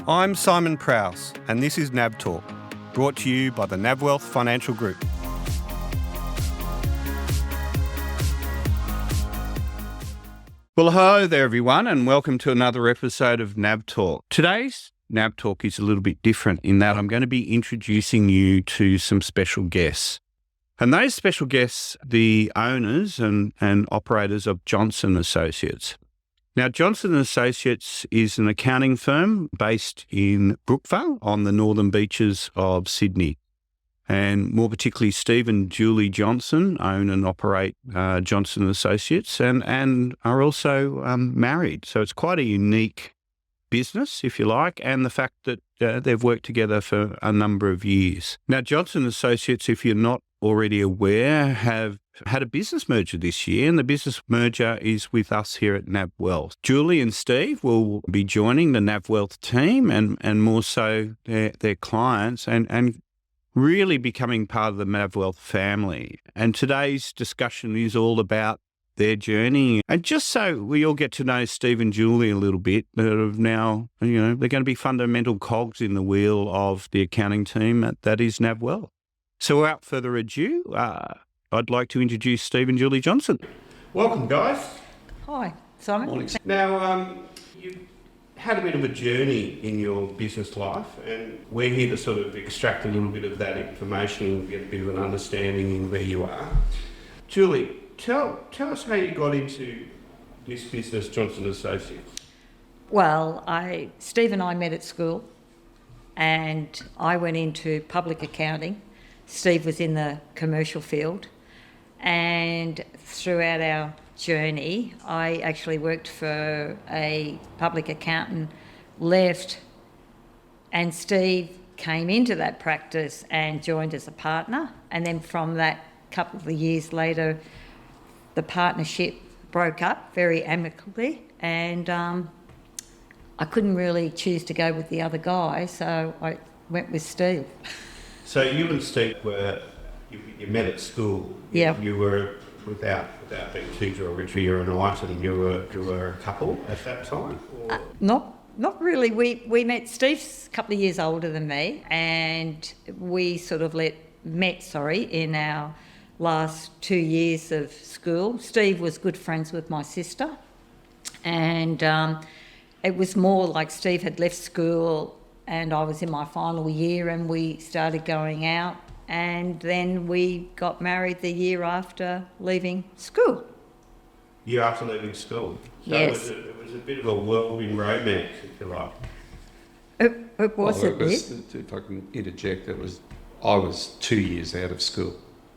I'm Simon Prowse, and this is NavTalk, brought to you by the Navwealth Financial Group. Well, hello there, everyone, and welcome to another episode of NavTalk. Today's NavTalk is a little bit different in that I'm going to be introducing you to some special guests. And those special guests, the owners and operators of Johnston Associates. Now, Johnston Associates is an accounting firm based in Brookeville on the northern beaches of Sydney. And more particularly, Steve and Julie Johnston own and operate Johnston Associates and are also married. So it's quite a unique business, if you like, and the fact that they've worked together for a number of years. Now, Johnston Associates, if you're not already aware, have had a business merger this year, and the business merger is with us here at Navwealth. Julie and Steve will be joining the Navwealth team and more so their clients and really becoming part of the Navwealth family. And today's discussion is all about their journey. And just so we all get to know Steve and Julie a little bit, that have now, they're going to be fundamental cogs in the wheel of the accounting team that is Navwealth. So without further ado, I'd like to introduce Steve and Julie Johnston. Welcome, guys. Hi, Simon. Morning. Now, you've had a bit of a journey in your business life, and we're here to sort of extract a little bit of that information and get a bit of an understanding in where you are. Julie, tell us how you got into this business, Johnston Associates. Well, Steve and I met at school, and I went into public accounting. Steve was in the commercial field, and throughout our journey, I actually worked for a public accountant, left, and Steve came into that practice and joined as a partner. And then from that, couple of years later, the partnership broke up very amicably, and I couldn't really choose to go with the other guy, so I went with Steve. So you and Steve you met at school. Yeah. You were, without being too derogatory, you're an item, you were a couple at that time? Or? Not really. We met. Steve's a couple of years older than me, and we sort of met in our last 2 years of school. Steve was good friends with my sister, and it was more like Steve had left school and I was in my final year, and we started going out, and then we got married the year after leaving school. Year after leaving school? So yes. It was a bit of a whirlwind romance, if you like. It was a bit. If I can interject, I was 2 years out of school.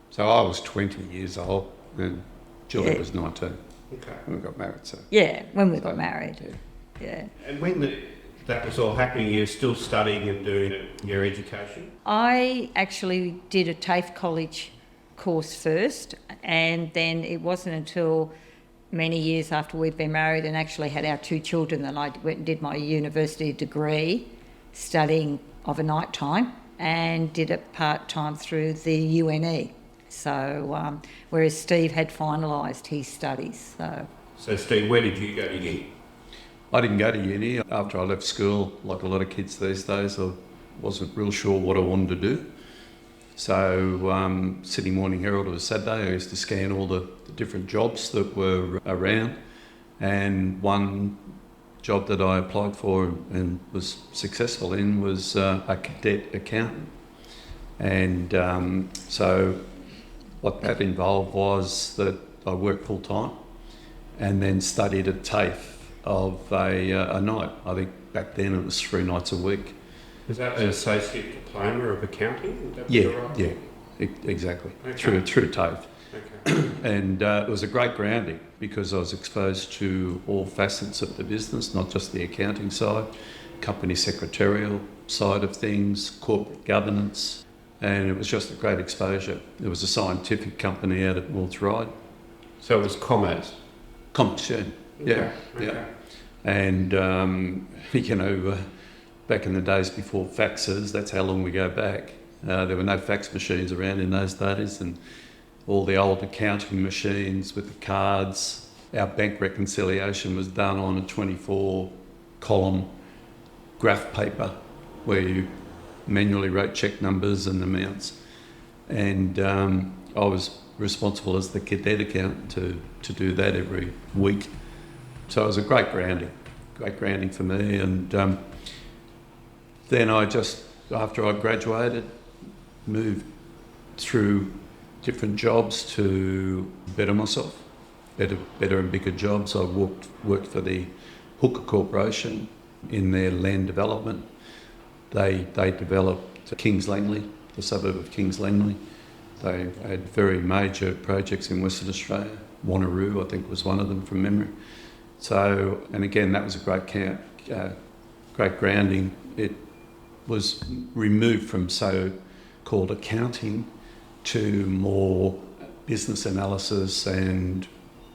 So I was 20 years old and Julie was 19. Okay. When we got married. So. Yeah, when we got married. Yeah. And when that was all happening, you're still studying and doing your education? I actually did a TAFE college course first, and then it wasn't until many years after we'd been married and actually had our 2 children that I went and did my university degree studying overnight time, and did it part-time through the UNE. So, whereas Steve had finalised his studies. So Steve, where did you go to uni? I didn't go to uni. After I left school, like a lot of kids these days, I wasn't real sure what I wanted to do. So Sydney Morning Herald was Saturday. I used to scan all the different jobs that were around, and one job that I applied for and was successful in was a cadet accountant. And so what that involved was that I worked full time and then studied at TAFE of a night. I think back then it was 3 nights a week. Was that an associate diploma of accounting? Yeah, exactly. Okay. Through TAFE. Okay. And it was a great grounding because I was exposed to all facets of the business, not just the accounting side, company secretarial side of things, corporate governance, and it was just a great exposure. It was a scientific company out at North Ryde. So it was commerce? Commerce, yeah. Okay. Yeah. And, back in the days before faxes, that's how long we go back. There were no fax machines around in those days, and all the old accounting machines with the cards. Our bank reconciliation was done on a 24-column graph paper where you manually wrote check numbers and amounts. And I was responsible as the cadet accountant to do that every week. So it was a great grounding for me. And then after I graduated, moved through different jobs to better myself, better and bigger jobs. I worked for the Hooker Corporation in their land development. They developed Kings Langley, the suburb of Kings Langley. They had very major projects in Western Australia. Wanneroo, I think, was one of them from memory. So, and again, that was a great grounding. It was removed from so-called accounting to more business analysis and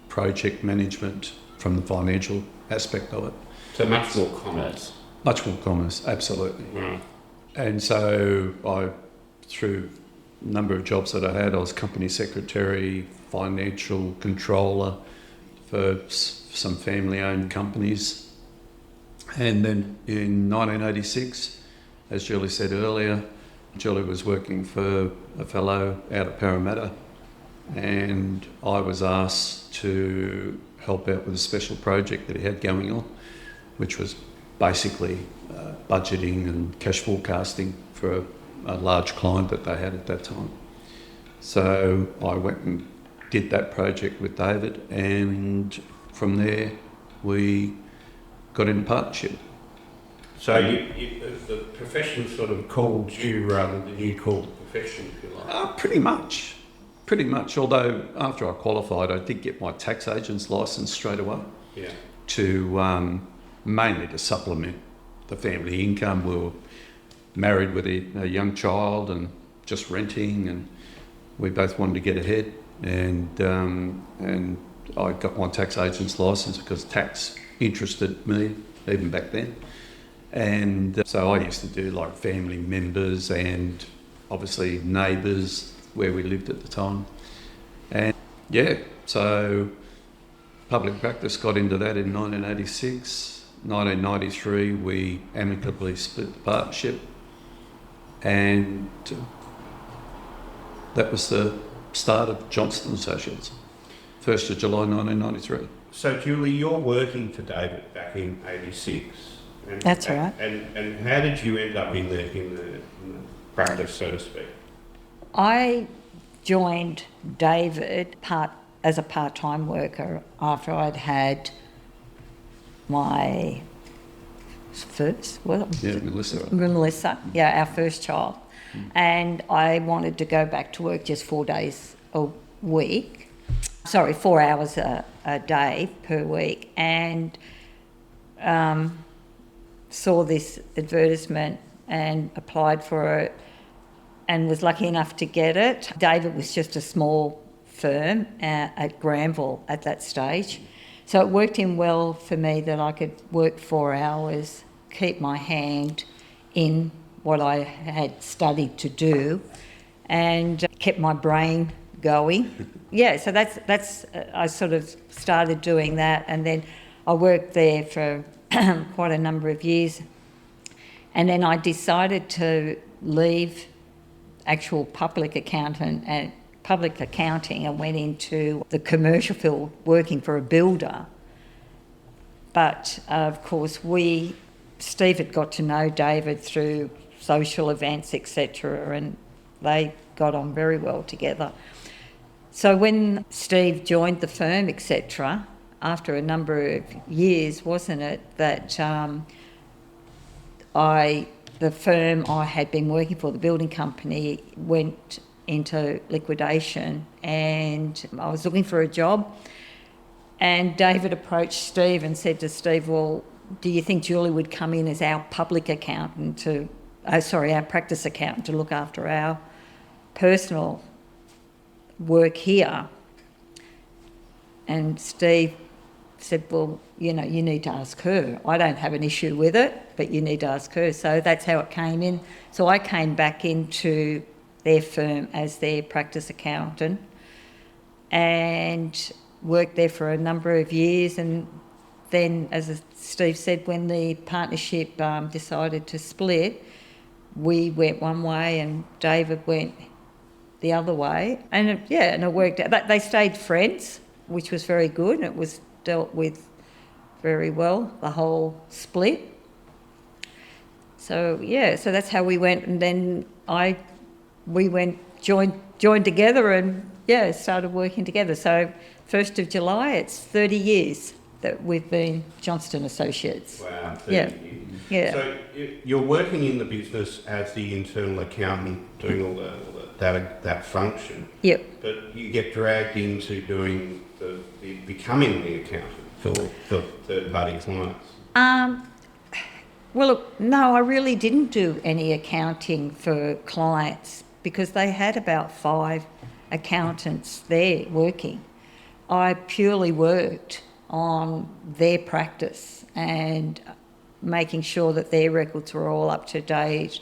project management from the financial aspect of it. So much more commerce. Much more commerce, absolutely. Right. And so through a number of jobs that I had, I was company secretary, financial controller for some family-owned companies. And then in 1986, as Julie said earlier, Julie was working for a fellow out of Parramatta, and I was asked to help out with a special project that he had going on, which was basically budgeting and cash forecasting for a large client that they had at that time. So I went and did that project with David, and from there we got in partnership. So the profession sort of called you rather than you called the profession, if you like? Pretty much. Although after I qualified, I did get my tax agent's licence straight away. Yeah. To mainly to supplement the family income. We were married with a young child and just renting, and we both wanted to get ahead. And I got my tax agent's licence because tax interested me even back then. And so I used to do like family members and obviously neighbours where we lived at the time. And yeah, so public practice got into that in 1986. 1993 we amicably split the partnership, and that was the start of Johnston Associates, 1st of July 1993. So Julie, you're working for David back in 86. That's right. And how did you end up in the practice, so to speak? I joined David as a part-time worker after I'd had my Melissa, our first child. And I wanted to go back to work just 4 days a week. 4 hours a day per week, and saw this advertisement and applied for it and was lucky enough to get it. David was just a small firm at Granville at that stage. So it worked in well for me that I could work 4 hours, keep my hand in what I had studied to do, and kept my brain going. Yeah, so that's I sort of started doing that, and then I worked there for quite a number of years. And then I decided to leave actual public accounting and went into the commercial field working for a builder. But of course Steve had got to know David through social events, etc., and they got on very well together. So when Steve joined the firm, etc., after a number of years, wasn't it, that the firm I had been working for, the building company, went into liquidation, and I was looking for a job, and David approached Steve and said to Steve, well, do you think Julie would come in as our public accountant our practice accountant to look after our personal work here? And Steve said, well, you need to ask her. I don't have an issue with it, but you need to ask her. So that's how it came in. So I came back into their firm as their practice accountant and worked there for a number of years, and then, as Steve said, when the partnership decided to split, we went one way and David went the other way. And it worked out. They stayed friends, which was very good, and it was dealt with very well, the whole split. So that's how we went, and then we joined together and started working together. So 1st of July, it's 30 years that we've been Johnston Associates. Wow, 30 years. Yeah. So you're working in the business as the internal accountant, doing all that function. Yep. But you get dragged into doing becoming the accountant for third-party clients. Well, look, no, I really didn't do any accounting for clients because they had about 5 accountants there working. I purely worked on their practice and making sure that their records were all up to date,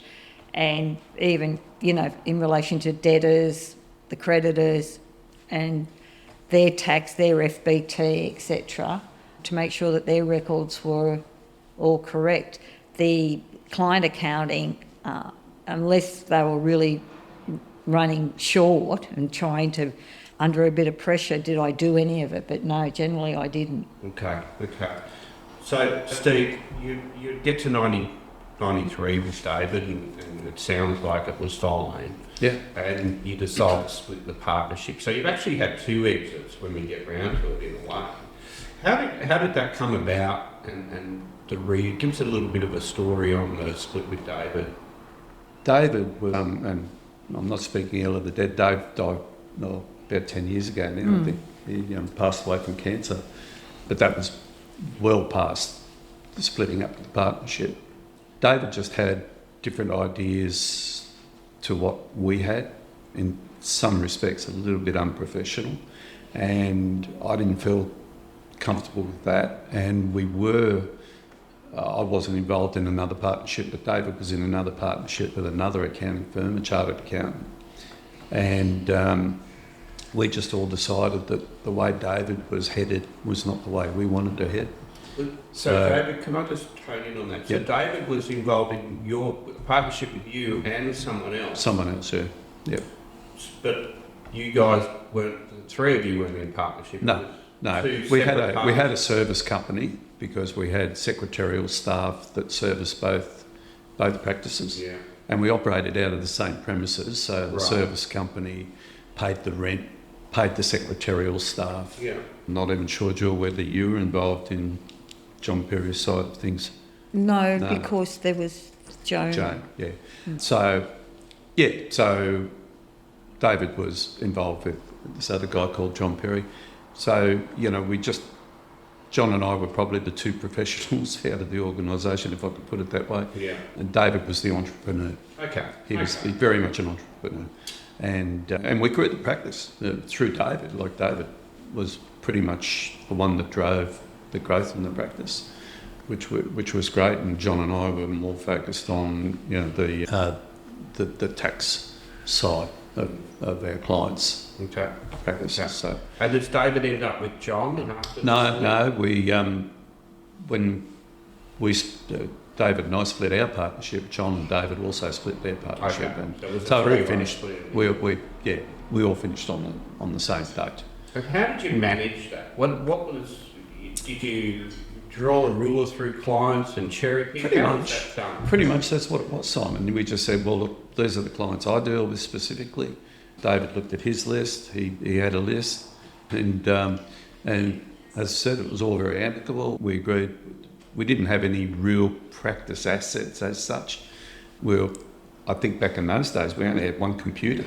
and even, in relation to debtors, the creditors, and their tax, their FBT, etc., to make sure that their records were all correct. The client accounting, unless they were really running short and trying to, under a bit of pressure, did I do any of it? But no, generally I didn't. Okay. So, Steve, you get to 93 with David, and it sounds like it was fine. Yeah. And you decide to split the partnership. So you've actually had 2 exits when we get round to it, in a way. How did that come about? And give us a little bit of a story on the split with David. David was, and I'm not speaking ill of the dead, Dave died about 10 years ago now, I think. He passed away from cancer. But that was well past the splitting up of the partnership. David just had different ideas to what we had, in some respects a little bit unprofessional, and I didn't feel comfortable with that. And I wasn't involved in another partnership, but David was in another partnership with another accounting firm, a chartered accountant. And we just all decided that the way David was headed was not the way we wanted to head. So David, can I just train in on that? So Yep. David was involved in your partnership with you and someone else. Someone else, yeah. Yep. But you guys weren't, the 3 of you weren't in partnership. No, It was no. 2 We had separate a service company because we had secretarial staff that serviced both practices. Yeah. And we operated out of the same premises, so the Right. service company paid the rent, paid the secretarial staff. Yeah. Not even sure, Jill, whether you were involved in John Perry's side of things. No, No. because there was Joan. Jane, yeah. So David was involved with this other guy called John Perry. So, John and I were probably the 2 professionals out of the organisation, if I could put it that way. Yeah. And David was the entrepreneur. Okay. He's very much an entrepreneur. And we grew the practice through David. Like, David was pretty much the one that drove the growth in the practice, which was great. And John and I were more focused on the tax side of our clients' Okay. practices. Okay. So And does David end up with John? After no, David and I split our partnership, John and David also split their partnership. Okay. And So it was a so we all 3-way finished. split. We all finished on the same date. And how did you manage that? Did you draw a ruler through clients and cherry pick? Pretty How was much. that done? Pretty much that's what it was, Simon. We just said, well, look, these are the clients I deal with specifically. David looked at his list. He had a list, and as I said, it was all very amicable. We agreed. We didn't have any real practice assets as such. I think back in those days, we only had 1 computer.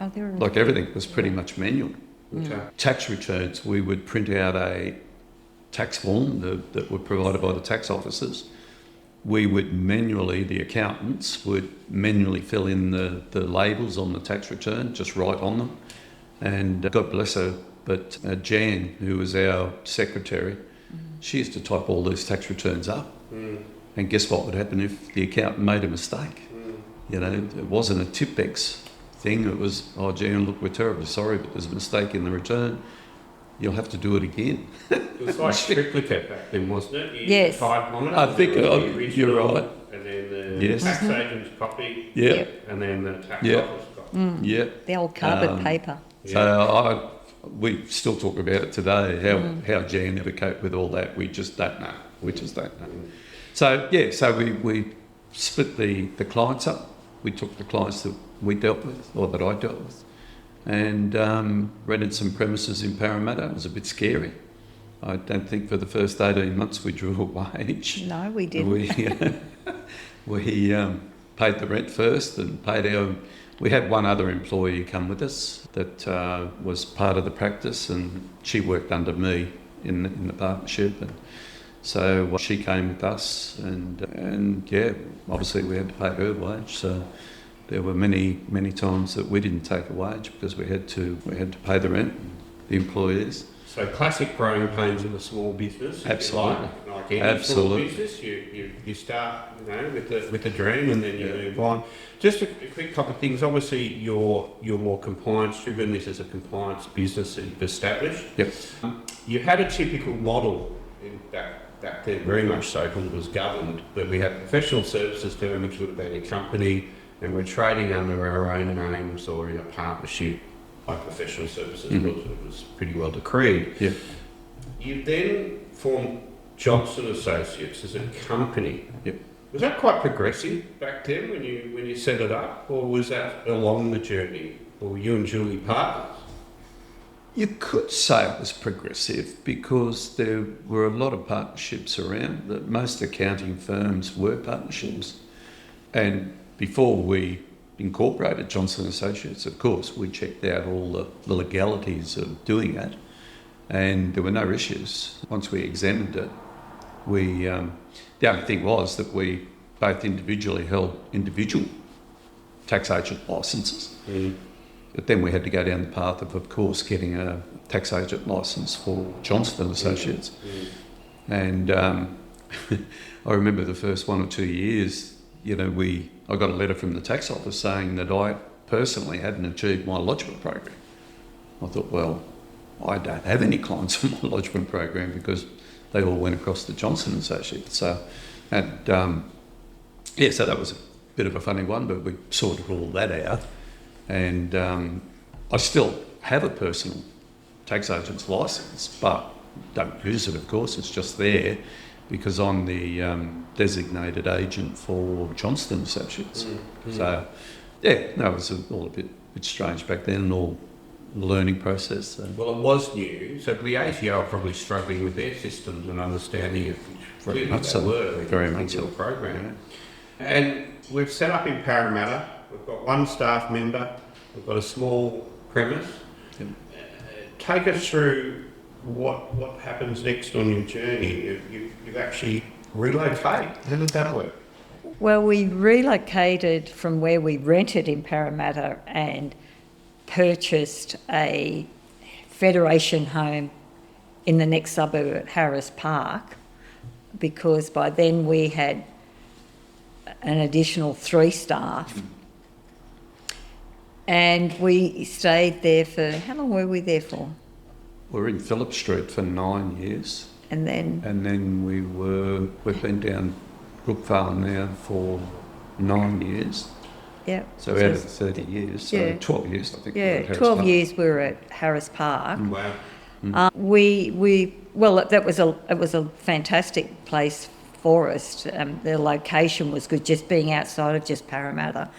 Oh, there were. Like, everything was pretty much manual. Okay. Tax returns, we would print out a tax form that were provided by the tax officers. We would manually, the accountants would manually fill in the labels on the tax return, just write on them. And God bless her, but Jan, who was our secretary, she used to type all these tax returns up. And guess what would happen if the accountant made a mistake? It wasn't a Tipex thing. It was, oh, Jan, look, we're terribly sorry, but there's a mistake in the return. you'll have to do it again. It was like triplicate back then, wasn't it? You Yes. type on it. I think the you're original, right. And then the Yes. tax agent's copy. Yeah, Yep. And then the tax Yeah. office copy. yeah. The old cardboard paper. So we still talk about it today, how Jan ever coped with all that. We just don't know. So, so we split the clients up. We took the clients that we dealt with, or that I dealt with, and rented some premises in Parramatta. It was a bit scary. I don't think for the first 18 months we drew a wage. No, we didn't. We paid the rent first and paid our... We had one other employee come with us that was part of the practice, and she worked under me in the partnership. And so she came with us, and obviously we had to pay her wage. So there were many times that we didn't take a wage because we had to pay the rent, the employees. So classic growing pains of a small business. Absolutely. Like any Absolutely. small business, you start with the dream, and then you move on. Just a quick couple of things. Obviously, you're more compliance driven. This is a compliance business that you've established. Yep. You had a typical model back then, very much so, because it was governed. But we had professional services firm, which would have been a company, and we're trading under our own names or in a partnership by professional services, because it was pretty well decreed. Yeah. You then formed Johnston Associates as a company. Yep. Was that quite progressive back then when you set it up, or was that along the journey, or were you and Julie partners? You could say it was progressive because there were a lot of partnerships around. That most accounting firms were partnerships, and before we incorporated Johnston Associates, of course, we checked out all the legalities of doing it, and there were no issues. Once we examined it, the only thing was that we both individually held individual tax agent licences. But then we had to go down the path of course, getting a tax agent licence for Johnston Associates. And I remember the first 1 or 2 years, I got a letter from the tax office saying that I personally hadn't achieved my lodgement program. I thought, well, I don't have any clients on my lodgement program because they all went across to Johnston Associates. So that was a bit of a funny one, but we sorted all that out. And I still have a personal tax agent's licence, but don't use it, of course. It's just there because I'm the designated agent for Johnston Associates. So, it was all a bit strange back then, and all the learning process. So. Well, it was new, so the ATO are probably struggling with their systems and understanding of Very much so. Very much so. Program. Yeah. And we've set up in Parramatta. We've got one staff member. We've got a small premise. Yep. Take us through what happens next on your journey. You've actually relocated. How did that work? Well, we relocated from where we rented in Parramatta and purchased a Federation home in the next suburb at Harris Park, because by then we had an additional 3 staff. And we stayed there for, how long were we there for? We were in Phillip Street for 9 years. And then we've been down Brookeville now for 9 years. Yeah. So out of 30 years, so 12 years, I think. Yeah, 12 years we were at Harris Park. Wow. It was a fantastic place for us. The location was good, just being outside of just Parramatta.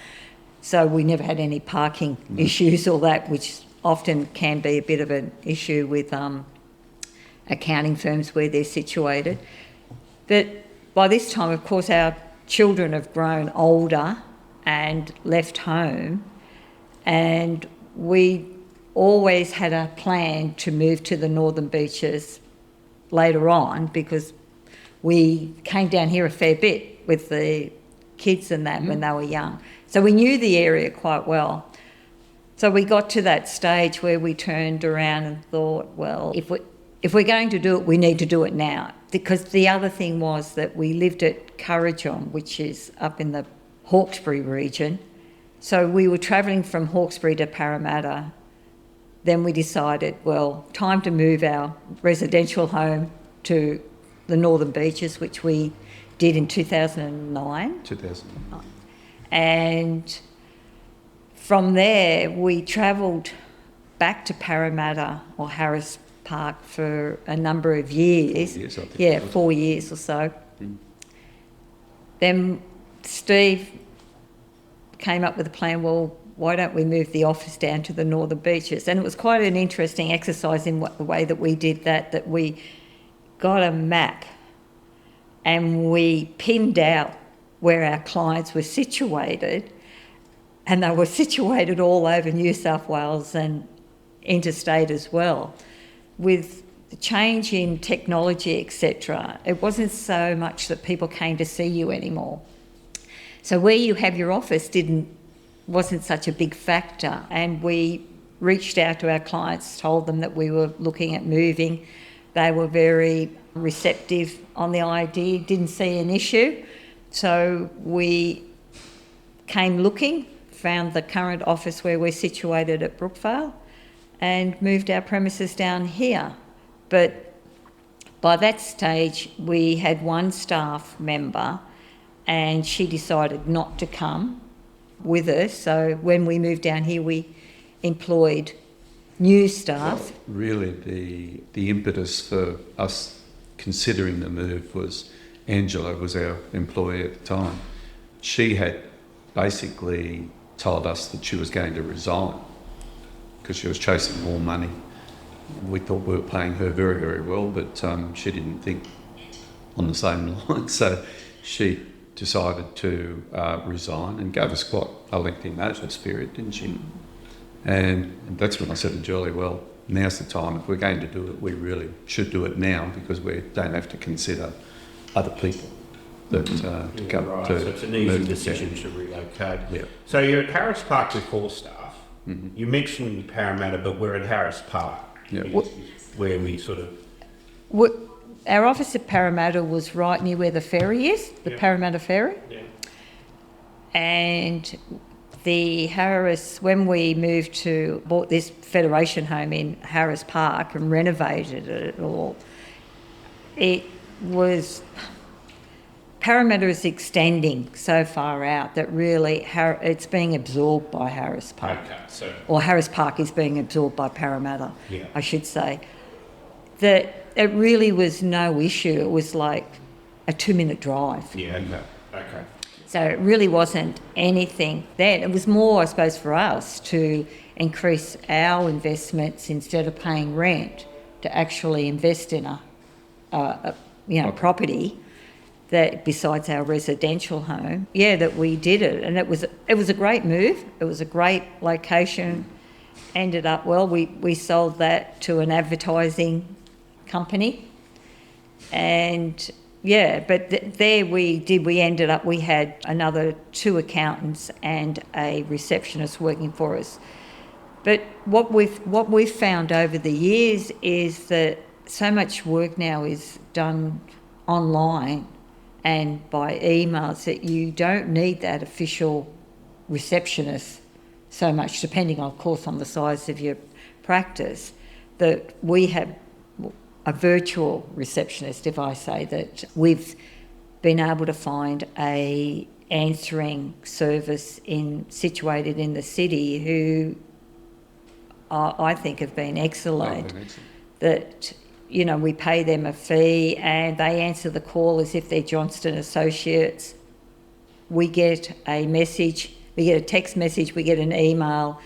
So we never had any parking issues or that, which often can be a bit of an issue with accounting firms where they're situated. But by this time, of course, our children have grown older and left home, and we always had a plan to move to the Northern Beaches later on, because we came down here a fair bit with the kids and that when they were young. So we knew the area quite well. So we got to that stage where we turned around and thought, well, if we're going to do it, we need to do it now. Because the other thing was that we lived at Currajong, which is up in the Hawkesbury region. So we were travelling from Hawkesbury to Parramatta then we decided, well, time to move our residential home to the Northern Beaches, which we did in 2009. 2009. And from there, we travelled back to Parramatta or Harris Park for a number of years. 4 years, I think. Yeah, 4 years or so. Mm. Then Steve came up with a plan, well, why don't we move the office down to the Northern Beaches? And it was quite an interesting exercise in the way that we did that we got a map and we pinned out where our clients were situated, and they were situated all over New South Wales and interstate as well. With the change in technology, etc., it wasn't so much that people came to see you anymore. So where you have your office wasn't such a big factor, and we reached out to our clients, told them that we were looking at moving. They were very receptive on the idea, didn't see an issue. So we came looking, found the current office where we're situated at Brookeville, and moved our premises down here. But by that stage, we had one staff member and she decided not to come with us. So when we moved down here, we employed new staff. Really, the impetus for us considering the move was Angela was our employee at the time. She had basically told us that she was going to resign because she was chasing more money. We thought we were paying her very, very well, but she didn't think on the same line. So she decided to resign and gave us quite a lengthy notice period, didn't she? And that's when I said to Julie, well, now's the time. If we're going to do it, we really should do it now because we don't have to consider other people that come right. to So it's an easy move decision to relocate. Yeah. So you're at Harris Park with 4 staff. Mm-hmm. You mentioned Parramatta, but we're at Harris Park. Yeah. Where we sort of... Our office at Parramatta was right near where the ferry is, the Parramatta ferry. Yeah. And the Harris, when we bought this Federation home in Harris Park and renovated it all, it was... Parramatta is extending so far out that really it's being absorbed by Harris Park. Okay, so... Or Harris Park is being absorbed by Parramatta, Yeah. I should say. That it really was no issue. It was like a 2-minute drive. Yeah, okay. So it really wasn't anything then. It was more, I suppose, for us to increase our investments instead of paying rent, to actually invest in a property that besides our residential home. Yeah, that we did it, and it was a great move. It was a great location. Ended up well. We sold that to an advertising company, and yeah, but there we ended up, we had another 2 accountants and a receptionist working for us. But what we've found over the years is that so much work now is done online and by emails that you don't need that official receptionist so much, depending, of course, on the size of your practice, that we have a virtual receptionist, if I say that. We've been able to find a answering service situated in the city who I think have been excellent. That, we pay them a fee and they answer the call as if they're Johnston Associates. We get a message, we get a text message, we get an email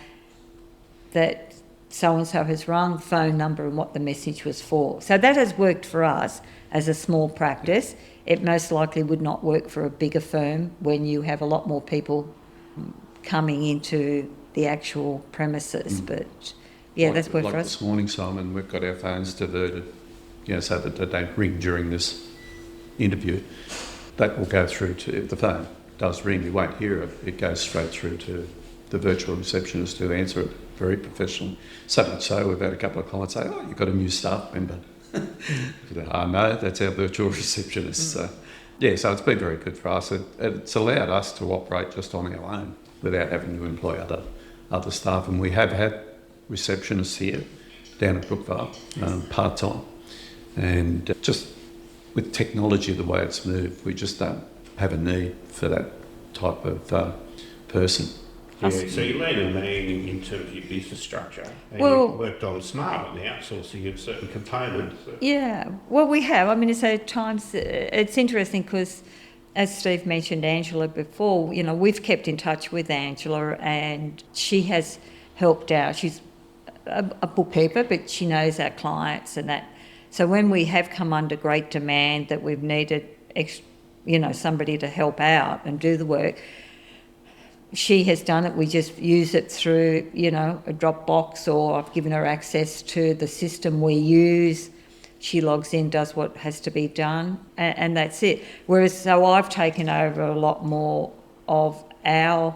that so-and-so has rung, phone number and what the message was for. So that has worked for us as a small practice. It most likely would not work for a bigger firm when you have a lot more people coming into the actual premises. But yeah, that's worked for us. This morning, Simon, we've got our phones diverted, so that they don't ring during this interview. That will go through to, if the phone does ring, you won't hear it. It goes straight through to the virtual receptionist who answer it very professionally. So much so, we've had a couple of clients say, "Oh, you've got a new staff member." No, that's our virtual receptionist. So so it's been very good for us. It's allowed us to operate just on our own without having to employ other staff. And we have had receptionist here down at Brookeville, part-time. And just with technology, the way it's moved, we just don't have a need for that type of person. Yeah, so you lean and mean in terms of your business structure, and Well- you've worked on smart and the outsourcing of certain components. Yeah, well, we have. I mean, so at times it's interesting because, as Steve mentioned Angela before, you know, we've kept in touch with Angela and she has helped out. She's a bookkeeper, but she knows our clients and that. So when we have come under great demand that we've needed, somebody to help out and do the work, she has done it. We just use it through, a Dropbox, or I've given her access to the system we use. She logs in, does what has to be done, and that's it. Whereas, so I've taken over a lot more of our,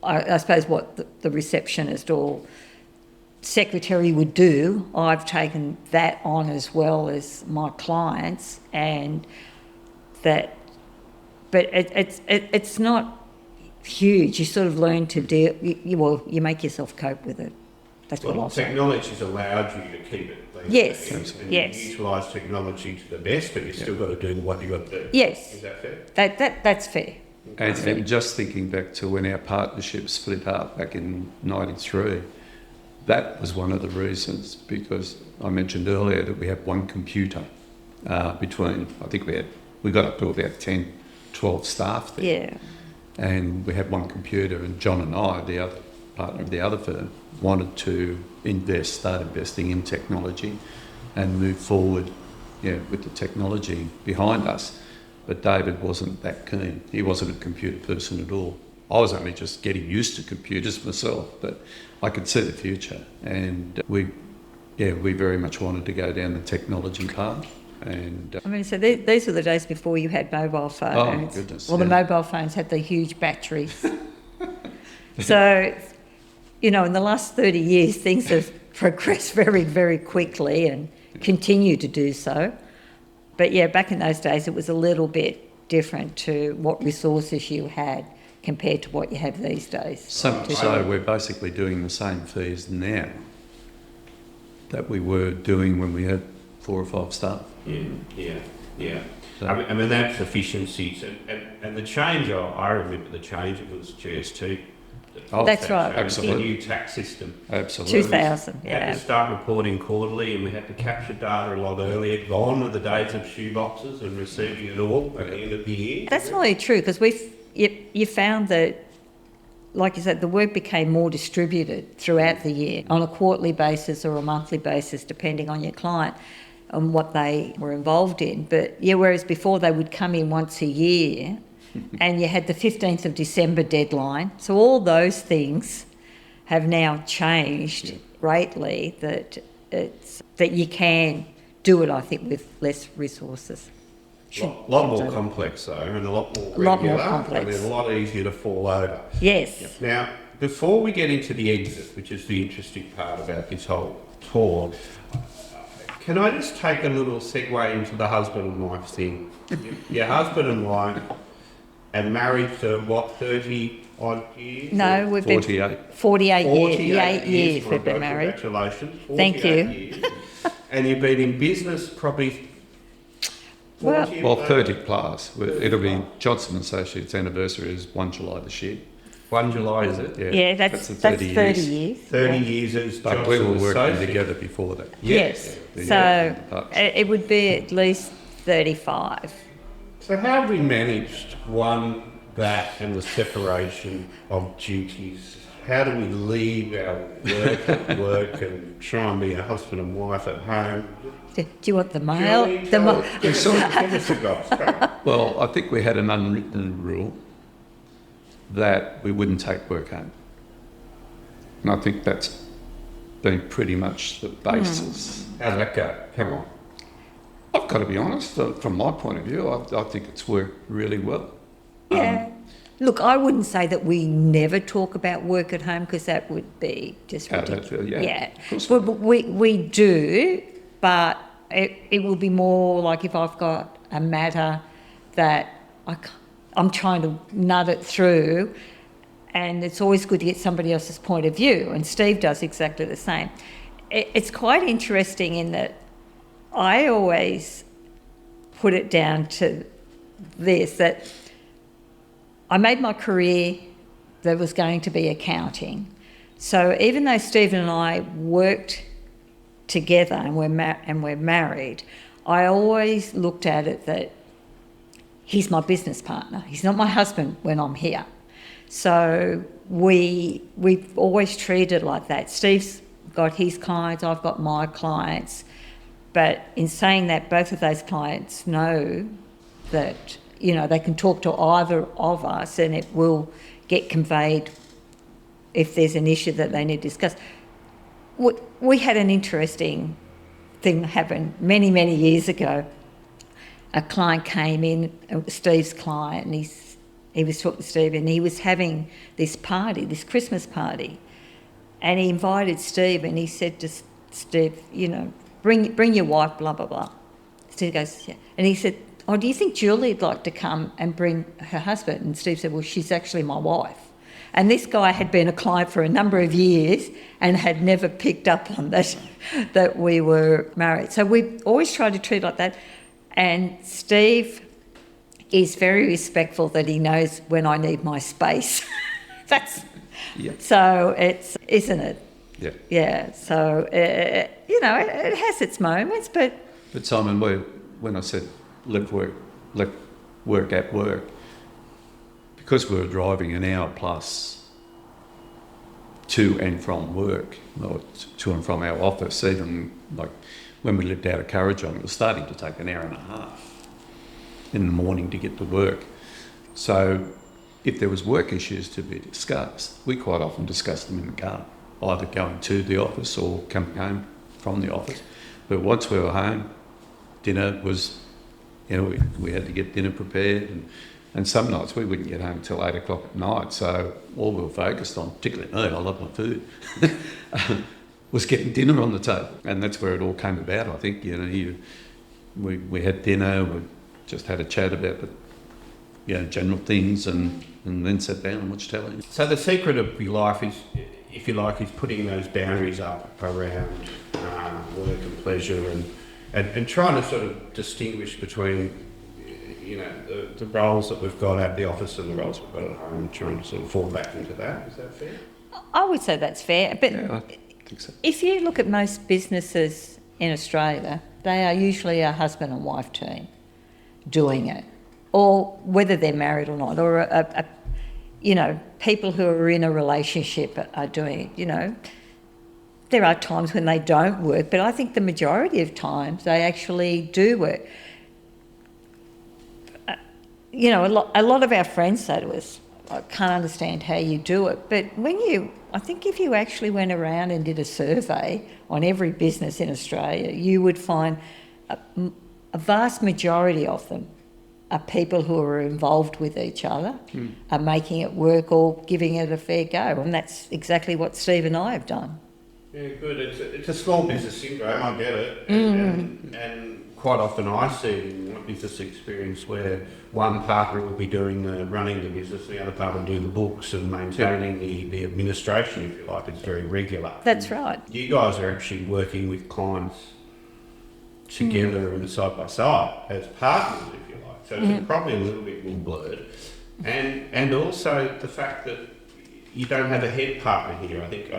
I suppose, what the receptionist or secretary would do. I've taken that on as well as my clients, and that. But it's not huge. You sort of learn to deal. You make yourself cope with it. That's what I'll say. Technology's allowed you to keep it. Yes, and yes. You utilise technology to the best, but you've still got to do what you've got to do. Yes. Is that fair? That's fair. And just thinking back to when our partnership split up back in '93, that was one of the reasons, because I mentioned earlier that we had one computer between, I think we got up to about 10, 12 staff there. Yeah. And we had one computer, and John and I, the other partner of the other firm, wanted to start investing in technology and move forward with the technology behind us. But David wasn't that keen. He wasn't a computer person at all. I was only just getting used to computers myself, but I could see the future. And we very much wanted to go down the technology path. And I mean, so these were the days before you had mobile phones. Oh, my goodness. Well, the mobile phones had the huge batteries. So, in the last 30 years, things have progressed very, very quickly and continue to do so. But yeah, back in those days, it was a little bit different to what resources you had compared to what you have these days. So we're basically doing the same fees now that we were doing when we had 4 or 5 staff. Yeah. So- I mean that's efficiencies, and the change. I remember the change. It was GST. Oh, That's right. Absolutely. The new tax system. Absolutely. 2000, We had yeah. to start reporting quarterly, and we had to capture data a lot earlier. Gone are the days of shoeboxes and receiving it all at the end of the year. That's not really true, because you found that, like you said, the work became more distributed throughout the year on a quarterly basis or a monthly basis, depending on your client and what they were involved in. But yeah, whereas before they would come in once a year and you had the 15th of December deadline. So all those things have now changed greatly, that you can do it, I think, with less resources. A lot more complex though, and a lot more regular, lot more complex. and a lot easier to fall over. Yes. Now, before we get into the exit, which is the interesting part about this whole tour, can I just take a little segue into the husband and wife thing? Your husband and wife are married for what, 30 odd years? No, we've 48. been 48 years. 48 years Well, we've been married. Congratulations. Thank 48 you. Years. And you've been in business probably 40 Well, 30 plus. It'll be Johnston Associates' anniversary is 1 July this year. 1 July, is it? Yeah, that's 30 years. 30 Yeah. years as But we were Johnston working Associates. together before that. Yes. Yeah. So Yeah. it would be at least 35. So how have we managed, one, that and the separation of duties? How do we leave our work at work and try and be a husband and wife at home? Do you want the mail? Julie, The mo- give us a go. Well, I think we had an unwritten rule that we wouldn't take work home. And I think that's been pretty much the basis. How'd that go? Come on. I've got to be honest, from my point of view, I think it's worked really well. Yeah. Look, I wouldn't say that we never talk about work at home, because that would be just ridiculous. Yeah, of course. But we do, but it will be more like if I've got a matter that I'm trying to nut it through, and it's always good to get somebody else's point of view, and Steve does exactly the same. It's quite interesting in that I always put it down to this, that I made my career that was going to be accounting. So even though Stephen and I worked together and we're married, I always looked at it that he's my business partner. He's not my husband when I'm here. So we've always treated it like that. Steve's got his clients, I've got my clients. But in saying that, both of those clients know that, they can talk to either of us and it will get conveyed if there's an issue that they need to discuss. We had an interesting thing happen many, many years ago. A client came in, Steve's client, and he was talking to Steve, and he was having this party, this Christmas party, and he invited Steve, and he said to Steve, bring your wife, blah, blah, blah. Steve goes, yeah. And he said, oh, do you think Julie'd like to come and bring her husband? And Steve said, well, she's actually my wife. And this guy had been a client for a number of years and had never picked up on that we were married. So we always tried to treat it like that. And Steve is very respectful that he knows when I need my space. So it's, isn't it? Yeah. Yeah. So, it has its moments, but... But Simon, when I said left work at work, because we were driving an hour plus to and from work, or to and from our office, even like when we lived out of Currajong, it was starting to take an hour and a half in the morning to get to work. So if there was work issues to be discussed, we quite often discussed them in the car, either going to the office or coming home from the office. But once we were home, dinner was, we had to get dinner prepared, and some nights we wouldn't get home until 8 o'clock at night. So all we were focused on, particularly me, I love my food, was getting dinner on the table. And that's where it all came about, I think. We had dinner, we just had a chat about the general things, and then sat down and watched telly. So the secret of your life is, if you like, is putting those boundaries up around work and pleasure, and trying to sort of distinguish between, the roles that we've got at the office and the roles we've got at home, trying to sort of fall back into that. Is that fair? I would say that's fair. But Yeah, I think so. if you look at most businesses in Australia, they are usually a husband and wife team doing it, or whether they're married or not, or people who are in a relationship are doing it. There are times when they don't work, but I think the majority of times they actually do work. A lot of our friends say to us, I can't understand how you do it. But I think if you actually went around and did a survey on every business in Australia, you would find a vast majority of them are people who are involved with each other, are making it work or giving it a fair go. And that's exactly what Steve and I have done. Yeah, good. It's a small business syndrome, I get it. And quite often I see in my business experience where one partner will be doing running the business, the other partner will do the books and maintaining the administration, if you like. It's very regular. That's right. You guys are actually working with clients together and side by side as partners, if you like. So it's probably a little bit more blurred. And also the fact that you don't have a head partner here. I think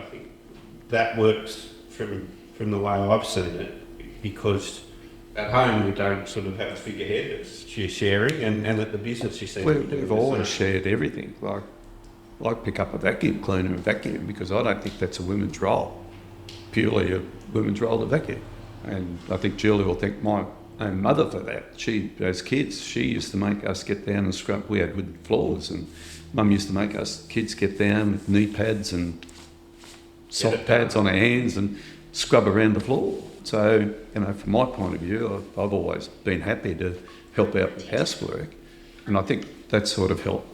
that works from the way I've seen it, because at home we don't sort of have a figurehead, it's you're sharing, and at the business you see... We've always shared everything. Like pick up a vacuum cleaner and vacuum, because I don't think that's a women's role, purely a women's role to vacuum. And I think Julie will thank my own mother for that. She, as kids, she used to make us get down and scrub. We had wooden floors, and Mum used to make us kids get down with knee pads and soft pads on our hands and scrub around the floor. So, from my point of view, I've always been happy to help out with housework, and I think that sort of helped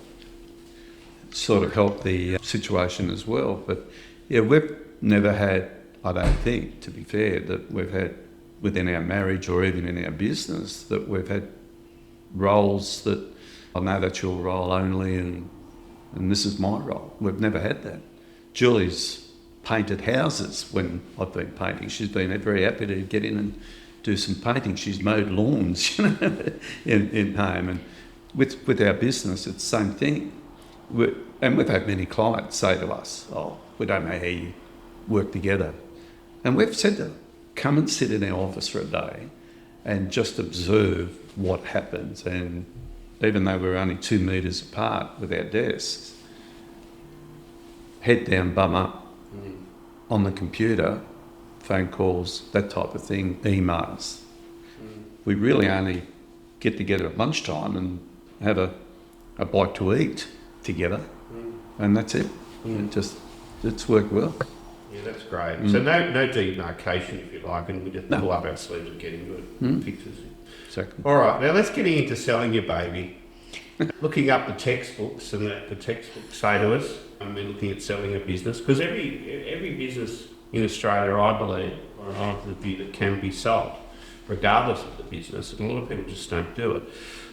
the situation as well. But yeah, we've never had, I don't think, to be fair, that we've had within our marriage or even in our business, that we've had roles that, I know that's your role only, and and this is my role. We've never had that. Julie's painted houses when I've been painting. She's been very happy to get in and do some painting. She's mowed lawns, in home. And with our business, it's the same thing. And we've had many clients say to us, "Oh, we don't know how you work together." And we've said to them, come and sit in our office for a day and just observe what happens. And even though we're only 2 metres apart with our desks, head down, bum up, on the computer, phone calls, that type of thing, emails. We really only get together at lunchtime and have a bite to eat together, and that's it. It's worked well. Yeah, that's great. So no demarcation, if you like, and we just pull up our sleeves and get into it. Fixes it. Exactly. All right, now let's get into selling your baby. Looking up the textbooks, and the textbooks say to us, and we're looking at selling a business, because every business in Australia, I believe, or I have the view that can be sold, regardless of the business, and a lot of people just don't do it.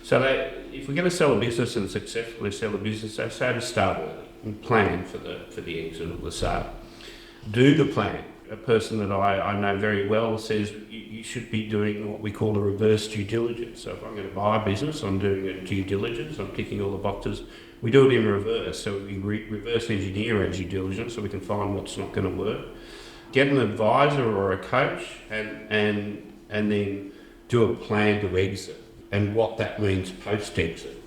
So if we're going to sell a business and successfully sell a business, they say to start early and plan for the exit of the sale. Do the plan. A person that I know very well says you should be doing what we call a reverse due diligence. So if I'm going to buy a business, I'm doing a due diligence, I'm ticking all the boxes. We do it in reverse, so we reverse engineer our due diligence so we can find what's not going to work. Get an advisor or a coach and then do a plan to exit and what that means post-exit.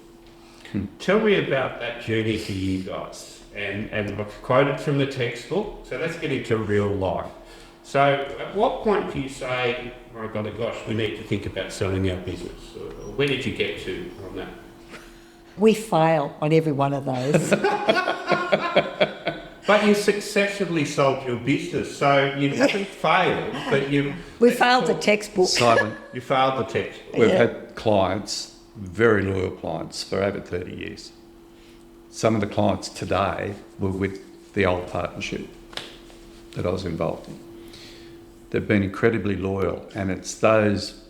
Tell me about that journey for you guys. And I've quoted from the textbook, so let's get into real life. So at what point do you say, oh gosh, we need to think about selling our business? Or where did you get to on that? We fail on every one of those. But you successfully sold your business, so you haven't failed, but you... We failed the textbook. Simon, You failed the textbook. we've had clients, very loyal clients, for over 30 years. Some of the clients today were with the old partnership that I was involved in. They've been incredibly loyal, and it's those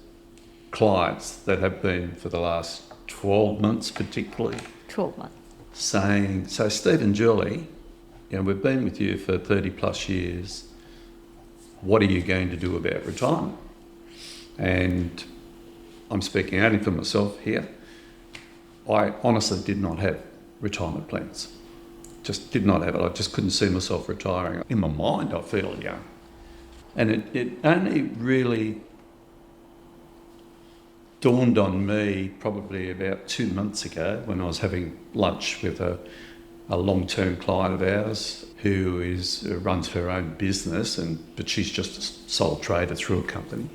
clients that have been for the last 12 months particularly 12 months. saying, so Steve and Julie, we've been with you for 30 plus years, what are you going to do about retirement? And I'm speaking only for myself here. I honestly did not have retirement plans. Just did not have it. I just couldn't see myself retiring. In my mind, I feel young. And it only really dawned on me probably about 2 months ago when I was having lunch with a long-term client of ours who runs her own business, but she's just a sole trader through a company.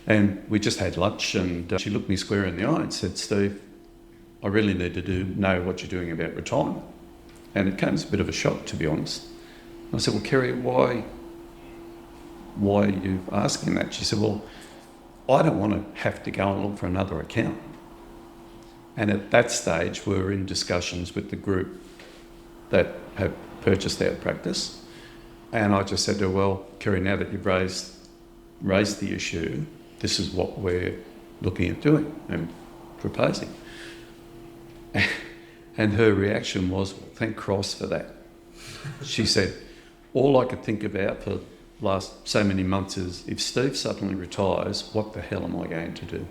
And we just had lunch, and she looked me square in the eye and said, Steve, I really need to know what you're doing about retirement. And it came as a bit of a shock, to be honest. I said, well, Kerry, why are you asking that? She said, well, I don't want to have to go and look for another account. And at that stage, we were in discussions with the group that have purchased our practice. And I just said to her, well, Kerry, now that you've raised the issue, this is what we're looking at doing and proposing. And her reaction was, well, thank Christ for that. She said, all I could think about for the last so many months is, if Steve suddenly retires, what the hell am I going to do?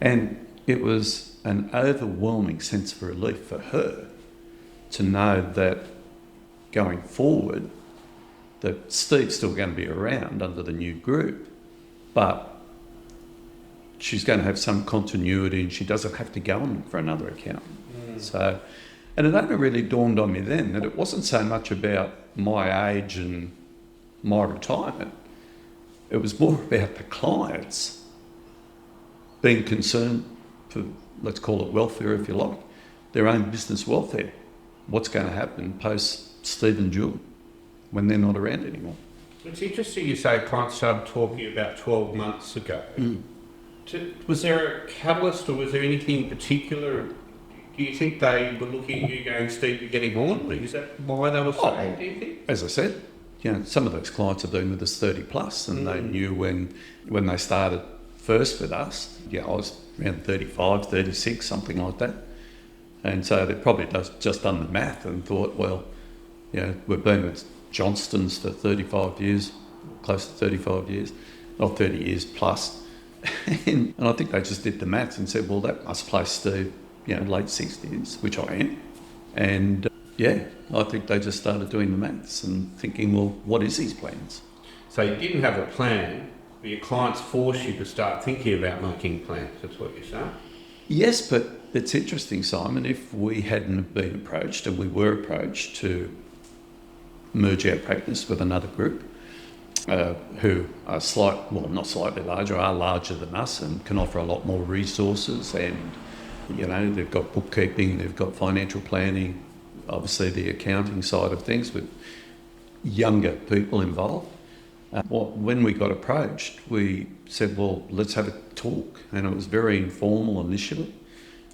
And it was an overwhelming sense of relief for her to know that going forward, that Steve's still going to be around under the new group, but she's going to have some continuity and she doesn't have to go on for another account. So, and it only really dawned on me then that it wasn't so much about my age and my retirement. It was more about the clients being concerned for, let's call it welfare if you like, their own business welfare. What's going to happen post Steve and Julie when they're not around anymore? It's interesting you say clients started talking about 12 months ago. Was there a catalyst, or was there anything particular? Do you think they were looking at you going, Steve, you're getting on? Is that why they were saying, do you think? As I said, some of those clients have been with us 30 plus, and they knew when they started first with us, I was around 35, 36, something like that. And so they probably just done the math and thought, well, we've been with Johnston's for 35 years, close to 35 years, not 30 years plus. And I think they just did the maths and said, well, that must place Steve, late 60s, which I am. And I think they just started doing the maths and thinking, well, what is his plans? So you didn't have a plan, but your clients forced you to start thinking about making plans. That's what you're saying? Yes, but it's interesting, Simon, if we hadn't been approached, and we were approached to merge our practice with another group who are not slightly larger, are larger than us and can offer a lot more resources, and they've got bookkeeping, they've got financial planning, obviously the accounting side of things with younger people involved. When we got approached, we said, well, let's have a talk. And it was very informal initially,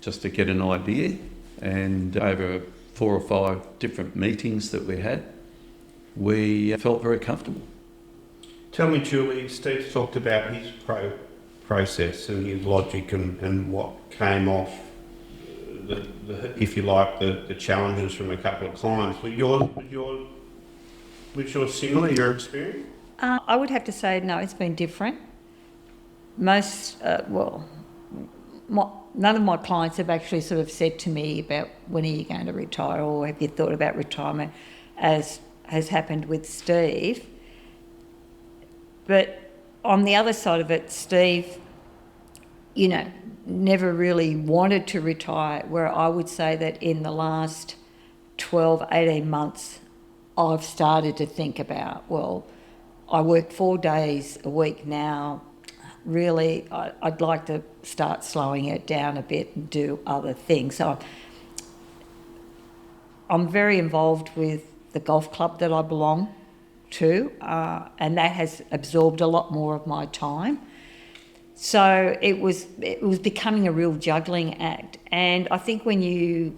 just to get an idea. And over 4 or 5 different meetings that we had, we felt very comfortable. Tell me, Julie, Steve's talked about his process and his logic and what came off, if you like, the challenges from a couple of clients. Was yours similar, your experience? I would have to say, no, it's been different. None of my clients have actually sort of said to me about when are you going to retire or have you thought about retirement, as has happened with Steve. But on the other side of it, Steve, never really wanted to retire, where I would say that in the last 12, 18 months, I've started to think about, well, I work 4 days a week now. Really, I'd like to start slowing it down a bit and do other things. So I'm very involved with the golf club that I belong to, and that has absorbed a lot more of my time. So it was becoming a real juggling act. And I think when you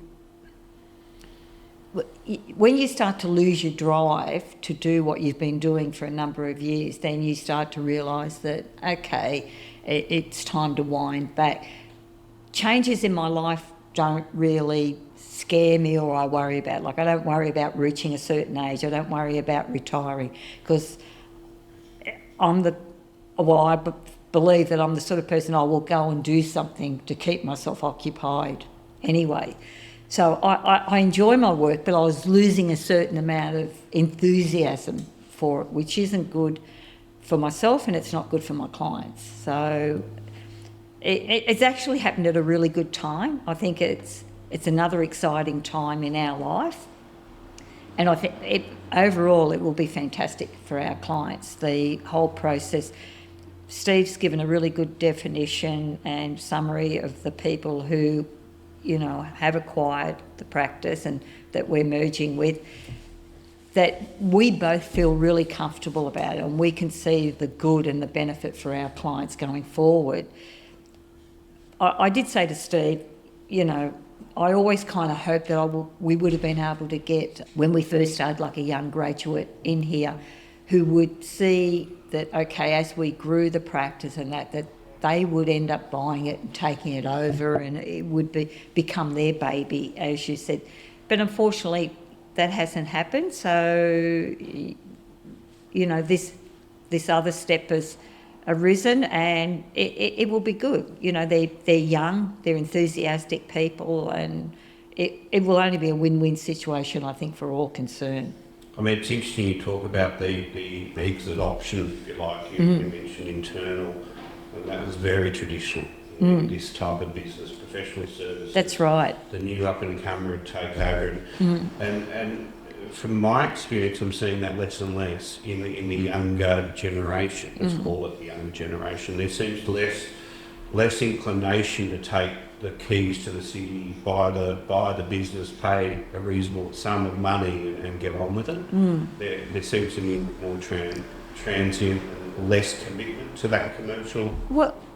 start to lose your drive to do what you've been doing for a number of years, then you start to realise that, okay, it's time to wind back. Changes in my life don't really scare me or I worry about. Like, I don't worry about reaching a certain age. I don't worry about retiring, because I believe that I'm the sort of person I will go and do something to keep myself occupied anyway. So I enjoy my work, but I was losing a certain amount of enthusiasm for it, which isn't good for myself and it's not good for my clients. So it's actually happened at a really good time. I think it's another exciting time in our life. And I think overall it will be fantastic for our clients, the whole process. Steve's given a really good definition and summary of the people who have acquired the practice and that we're merging with, that we both feel really comfortable about it, and we can see the good and the benefit for our clients going forward. I did say to Steve, I always kind of hoped that we would have been able to get, when we first started, like a young graduate in here who would see that, okay, as we grew the practice and that they would end up buying it and taking it over, and it would become their baby, as you said. But unfortunately, that hasn't happened. So, this other step has arisen, and it will be good. They're young, they're enthusiastic people, and it will only be a win-win situation, I think, for all concerned. I mean, it's interesting you talk about the exit option, if you like. You mentioned internal. And that was very traditional in this type of business, professional services. That's right. The new up-and-comer would take over. And from my experience, I'm seeing that less and less in the younger generation. Let's call it the younger generation. There seems less inclination to take the keys to the city, buy the business, pay a reasonable sum of money and get on with it. There seems to be more transient, less commitment to that commercial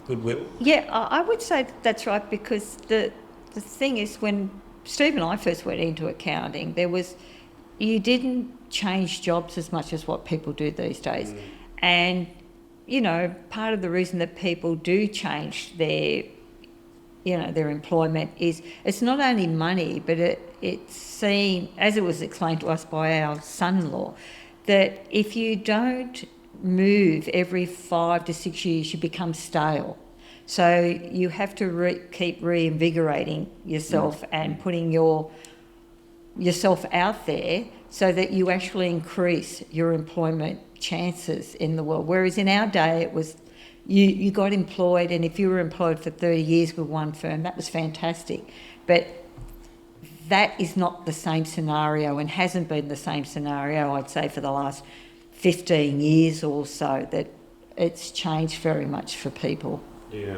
goodwill. Yeah, I would say that's right, because the thing is, when Steve and I first went into accounting, you didn't change jobs as much as what people do these days. And, part of the reason that people do change their their employment is, it's not only money, but it's seen, as it was explained to us by our son-in-law, that if you don't move every 5 to 6 years, you become stale. So you have to keep reinvigorating yourself and putting yourself out there so that you actually increase your employment chances in the world. Whereas in our day, it was you got employed, and if you were employed for 30 years with one firm, that was fantastic. But that is not the same scenario, and hasn't been the same scenario, I'd say, for the last 15 years or so, that it's changed very much for people. Yeah.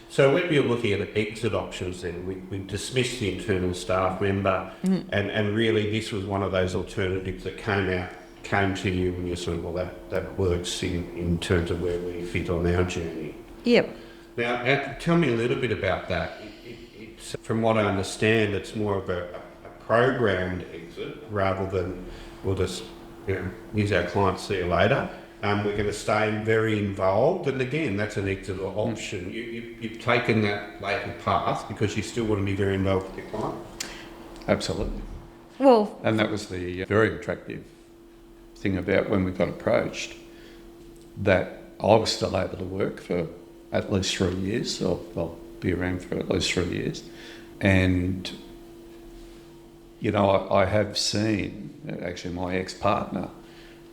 So when you're looking at exit options, then we dismissed the internal staff member, and really this was one of those alternatives that came to you when you said, well, that works in terms of where we fit on our journey. Yep. Now, tell me a little bit about that. It's, from what I understand, it's more of a programmed exit rather than we'll just use our clients, see you later. We're going to stay very involved, and again, that's an exit option. You've taken that later path because you still want to be very involved with your client. Absolutely. Well, And that was the very attractive thing about when we got approached, that I was still able to work for at least 3 years, or I'll be around for at least 3 years. And, I have seen, actually my ex-partner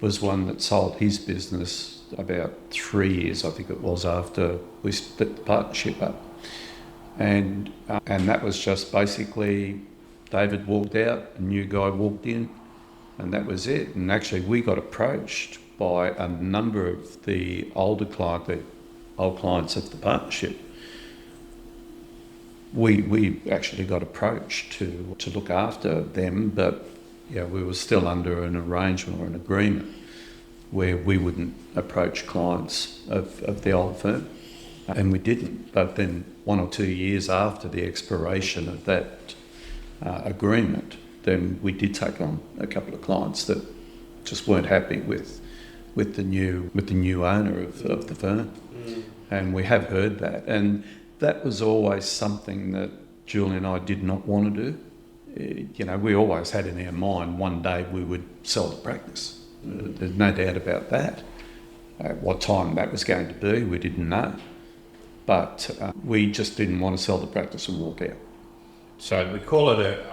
was one that sold his business about 3 years, I think it was, after we split the partnership up. And that was just basically David walked out, a new guy walked in, and that was it. And actually we got approached by a number of the old clients of the partnership. We actually got approached to look after them, but we were still under an arrangement or an agreement where we wouldn't approach clients of the old firm, and we didn't. But then 1 or 2 years after the expiration of that agreement, then we did take on a couple of clients that just weren't happy with the new owner of the firm, and we have heard that, and that was always something that Julie and I did not want to do. We always had in our mind one day we would sell the practice. There's no doubt about that. At what time that was going to be, we didn't know. But we just didn't want to sell the practice and walk out. So we call it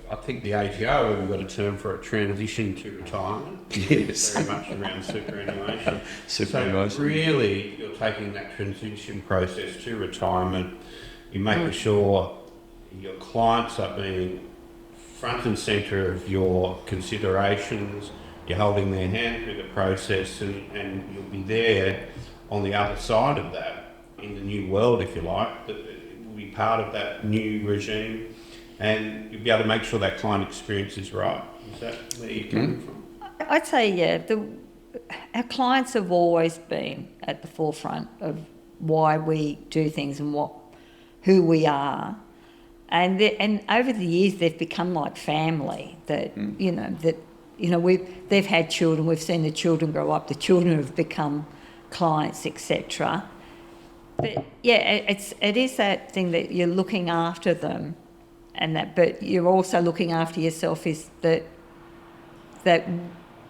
I think the ATO, we've got a term for a transition to retirement. Yes. Very much around superannuation. Superannuation. So really, you're taking that transition process to retirement. You're making sure your clients are being front and centre of your considerations. You're holding their hand through the process, and you'll be there on the other side of that in the new world, if you like. That it will be part of that new regime, and you'll be able to make sure that client experience is right. Is that where you're coming from? I'd say, yeah, our clients have always been at the forefront of why we do things and who we are. And over the years, they've become like family. They've had children. We've seen the children grow up. The children have become clients, etc. But yeah, it is that thing that you're looking after them, but you're also looking after yourself. Is that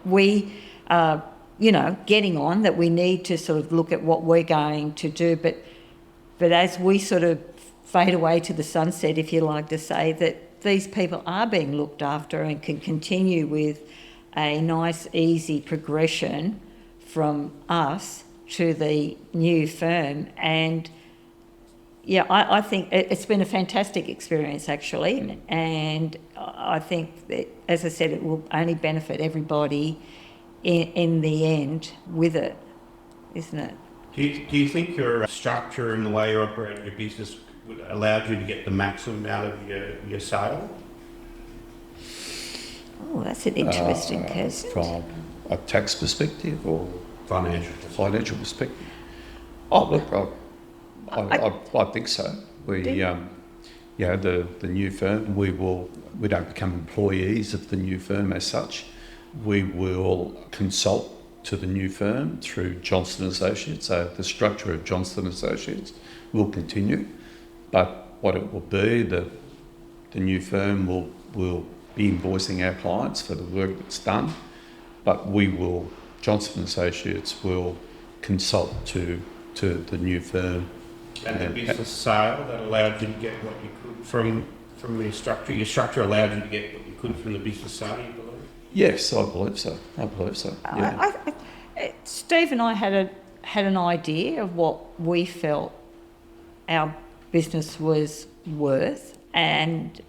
we are, getting on. That we need to sort of look at what we're going to do. But as we sort of fade away to the sunset, if you like to say, that these people are being looked after and can continue with a nice, easy progression from us to the new firm. And yeah, I think it's been a fantastic experience, actually. And I think that, as I said, it will only benefit everybody in the end with it, isn't it? Do you think your structure and the way you operate your business allowed you to get the maximum out of your sale? Oh, that's an interesting question. From a tax perspective or Financial perspective? Oh, look, I think so. The new firm, we don't become employees of the new firm as such. We will consult to the new firm through Johnston Associates. So the structure of Johnston Associates will continue. But what it will be, the new firm will be invoicing our clients for the work that's done, but Johnston Associates will consult to the new firm. And the business sale that allowed you to get what you could from your structure allowed you to get what you could from the business sale, you believe? Yes, I believe so. Yeah. Steve and I had an idea of what we felt our business was worth, and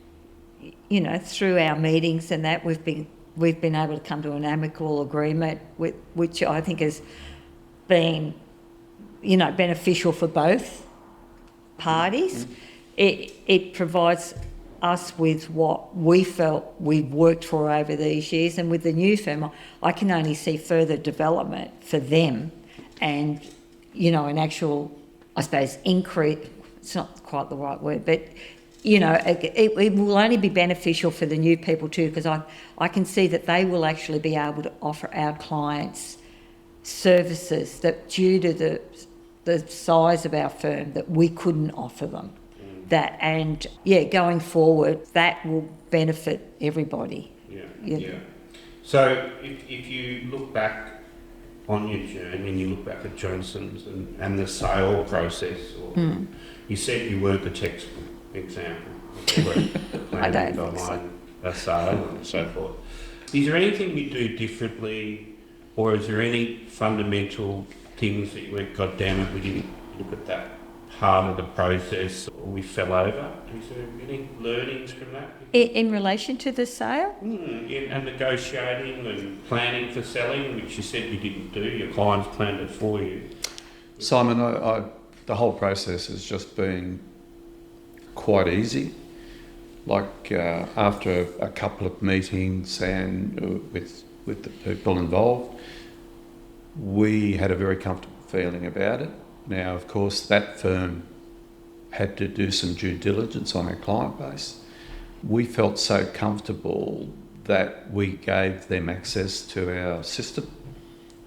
through our meetings and that we've been able to come to an amicable agreement which I think has been beneficial for both parties. It provides us with what we felt we've worked for over these years, and with the new firm I can only see further development for them, and an actual, I suppose, increase. It's not quite the right word, but it will only be beneficial for the new people too, because I can see that they will actually be able to offer our clients services that, due to the size of our firm, that we couldn't offer them. Going forward, that will benefit everybody. Yeah. So if you look back on your journey and you look back at Johnston's and the sale process, you said you weren't the textbook example of the planning behind a sale and so forth. Is there anything you do differently, or is there any fundamental things that you went, God damn it, we didn't look at that part of the process, or we fell over? Is there any learnings from that? In relation to the sale? And negotiating and planning for selling, which you said you didn't do, your clients planned it for you. Simon, the whole process has just been quite easy. Like after a couple of meetings and with the people involved, we had a very comfortable feeling about it. Now, of course, that firm had to do some due diligence on our client base. We felt so comfortable that we gave them access to our system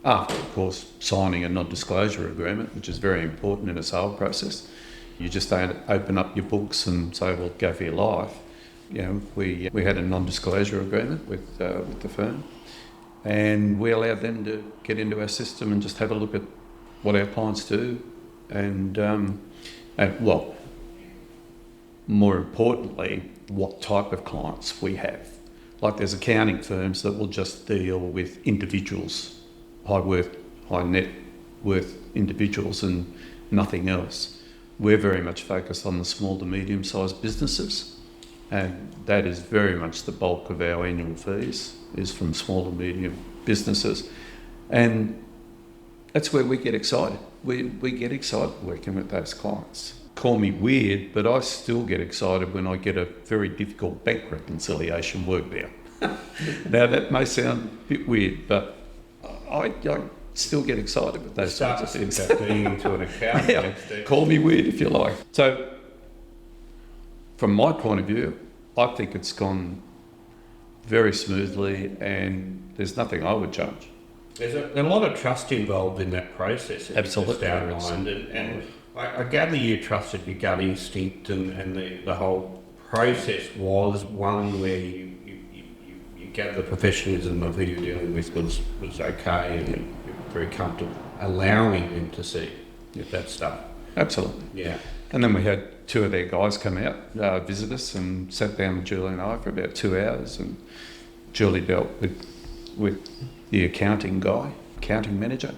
after, of course, signing a non-disclosure agreement, which is very important in a sale process. You just don't open up your books and say, well, go for your life. We had a non-disclosure agreement with the firm, and we allowed them to get into our system and just have a look at what our clients do, and more importantly, what type of clients we have. Like, there's accounting firms that will just deal with individuals, high net worth individuals, and nothing else. We're very much focused on the small to medium sized businesses, and that is very much the bulk of our annual fees, is from small to medium businesses. And that's where we get excited. We get excited working with those clients. Call me weird, but I still get excited when I get a very difficult bank reconciliation worked out. Now, that may sound a bit weird, but I still get excited with those sorts of things. Being into an account. Yeah, call me weird if you like. So, from my point of view, I think it's gone very smoothly, and there's nothing I would change. There's a lot of trust involved in that process. Absolutely. And I gather you trusted your gut instinct, and the whole process was one where you gather the professionalism of who you're dealing with was okay, and you're very comfortable allowing them to see that stuff. Absolutely. Yeah. And then we had two of their guys come out, visit us, and sat down with Julie and I for about 2 hours, and Julie dealt with the accounting manager,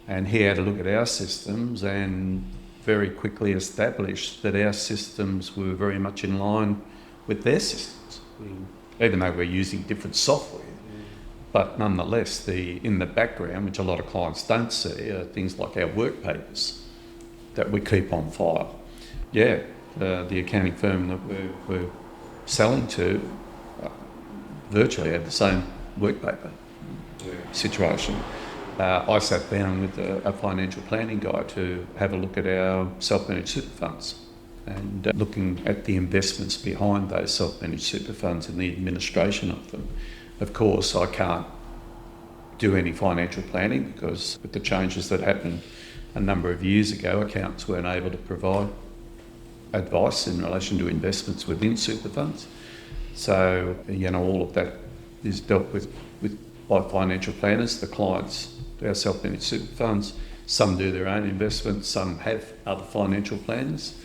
and he had a look at our systems and very quickly established that our systems were very much in line with their systems, even though we're using different software. But nonetheless, in the background, which a lot of clients don't see, are things like our work papers that we keep on file. Yeah, the accounting firm that we're selling to virtually had the same work paper situation. I sat down with a financial planning guy to have a look at our self-managed super funds and looking at the investments behind those self-managed super funds and the administration of them. Of course, I can't do any financial planning because with the changes that happened a number of years ago, accountants weren't able to provide advice in relation to investments within super funds. So, all of that is dealt with by financial planners, the clients, our self-managed super funds. Some do their own investments, some have other financial planners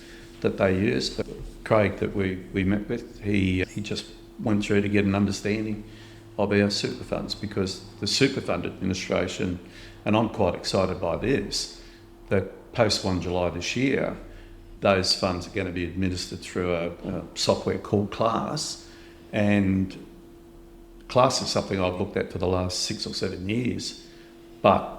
that they use. But Craig, that we met with, he just went through to get an understanding of our super funds, because the super fund administration, and I'm quite excited by this, that post 1 July this year, those funds are going to be administered through a software called Class. And Class is something I've looked at for the last 6 or 7 years, but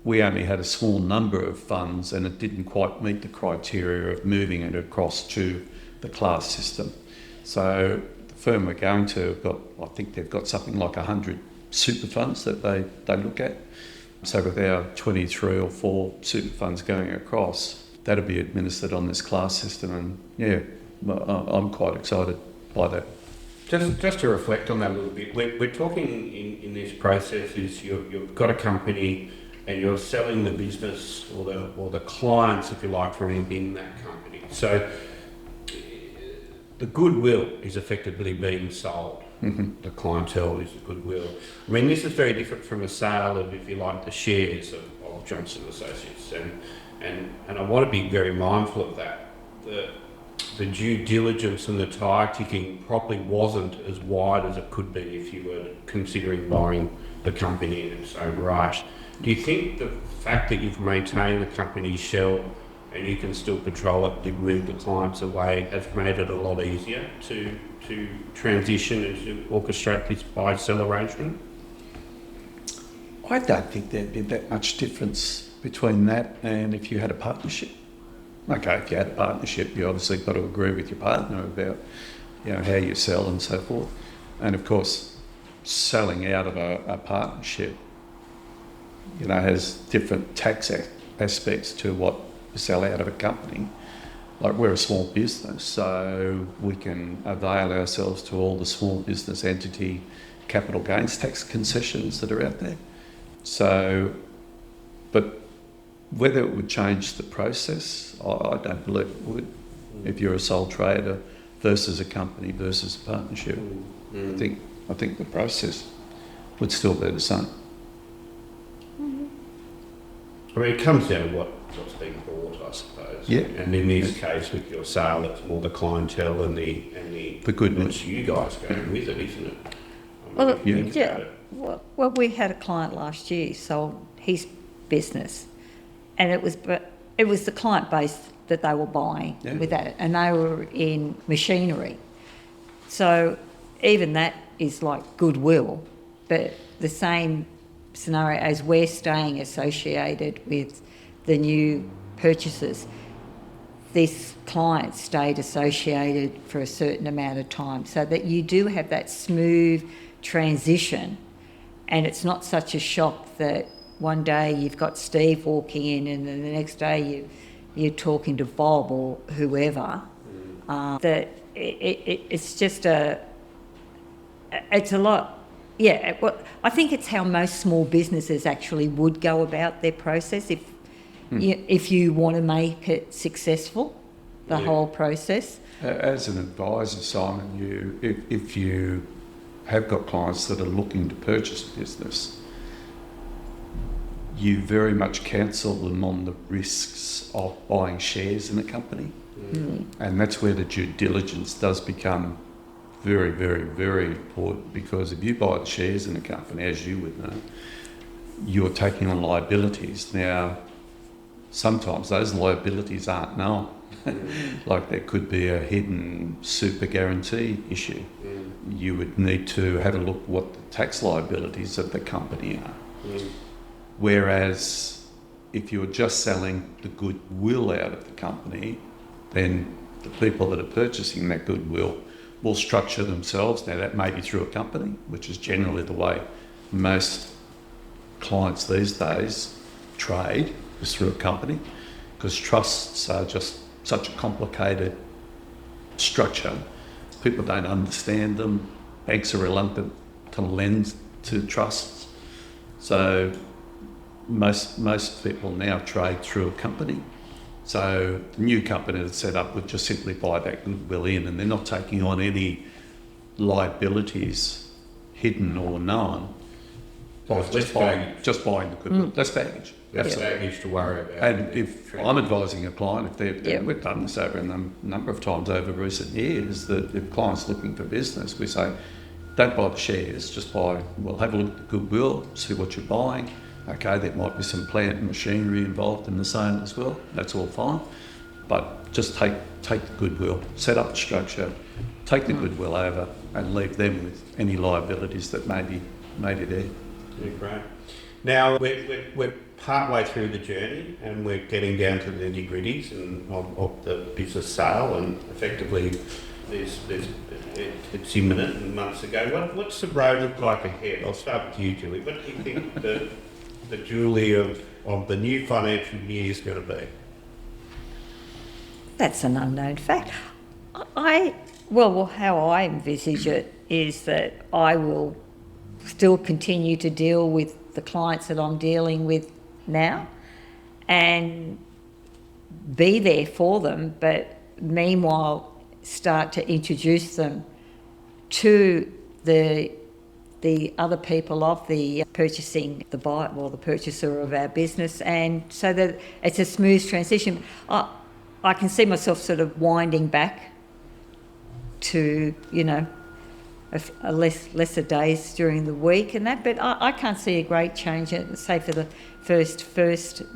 we only had a small number of funds and it didn't quite meet the criteria of moving it across to the Class system. So the firm we're going to I think they've got something like 100 super funds that they look at. So with our 23 or 4 super funds going across, that'll be administered on this Class system, and I'm quite excited by that. Just to reflect on that a little bit, we're talking in this process is you've got a company and you're selling the business or the clients, if you like, from within that company. So the goodwill is effectively being sold. Mm-hmm. The clientele is the goodwill. I mean, this is very different from a sale of, if you like, the shares of Johnston Associates, and I want to be very mindful of that. The due diligence and the tire kicking probably wasn't as wide as it could be if you were considering buying the company in its own right. Do you think the fact that you've maintained the company's shell and you can still control it, you move the clients away, has made it a lot easier to transition and to orchestrate this buy-sell arrangement? I don't think there'd be that much difference between that and if you had a partnership. Okay, if you had a partnership, you obviously got to agree with your partner about, how you sell and so forth. And of course, selling out of a partnership, has different tax aspects to what you sell out of a company. Like, we're a small business, so we can avail ourselves to all the small business entity capital gains tax concessions that are out there. So, but whether it would change the process, I don't believe it would. If you're a sole trader versus a company versus a partnership, I think the process would still be the same. I mean, it comes down to what's being bought, I suppose. Yeah. And in this case, with your sale, it's more the clientele and the goodness you guys going with it, isn't it? Well, we had a client last year sold his business, and it was the client base that they were buying with that, and they were in machinery. So even that is like goodwill, but the same scenario as we're staying associated with the new purchases. This client stayed associated for a certain amount of time, so that you do have that smooth transition, and it's not such a shock that one day you've got Steve walking in and then the next day you're talking to Bob or whoever. That it's just it's a lot. Yeah, well, I think it's how most small businesses actually would go about their process if you want to make it successful, the whole process. As an advisor, Simon, if you have got clients that are looking to purchase a business, you very much counsel them on the risks of buying shares in a company. And that's where the due diligence does become very, very, very important, because if you buy the shares in a company, as you would know, you're taking on liabilities. Now, sometimes those liabilities aren't known. Like, there could be a hidden super guarantee issue. You would need to have a look what the tax liabilities of the company are. Whereas if you're just selling the goodwill out of the company, then the people that are purchasing that goodwill will structure themselves. Now, that may be through a company, which is generally the way most clients these days trade, is through a company, because trusts are just such a complicated structure. People don't understand them. Banks are reluctant to lend to trusts. So most people now trade through a company. So the new company that's set up would just simply buy that goodwill in, and they're not taking on any liabilities, hidden or known, by just buying the goodwill. Less baggage. That's baggage to worry about. And if I'm advising a client, we've done this over a number of times over recent years, that if clients looking for business, we say, don't buy the shares, just buy, well, have a look at the goodwill, see what you're buying. Okay, there might be some plant and machinery involved in the sale as well. That's all fine. But just take the goodwill, set up the structure, take the goodwill over and leave them with any liabilities that may be there. Yeah, great. Now, we're partway through the journey and we're getting down to the nitty-gritties of the business sale, and effectively it's imminent and months ago. What's the road look like ahead? I'll start with you, Julie. What do you think the Julie of the new financial year is going to be? That's an unknown fact. How I envisage it is that I will still continue to deal with the clients that I'm dealing with now and be there for them, but meanwhile start to introduce them to the other people of the purchasing, the purchaser of our business, and so that it's a smooth transition. I can see myself sort of winding back to, lesser days during the week and that, but I can't see a great change, say for the first,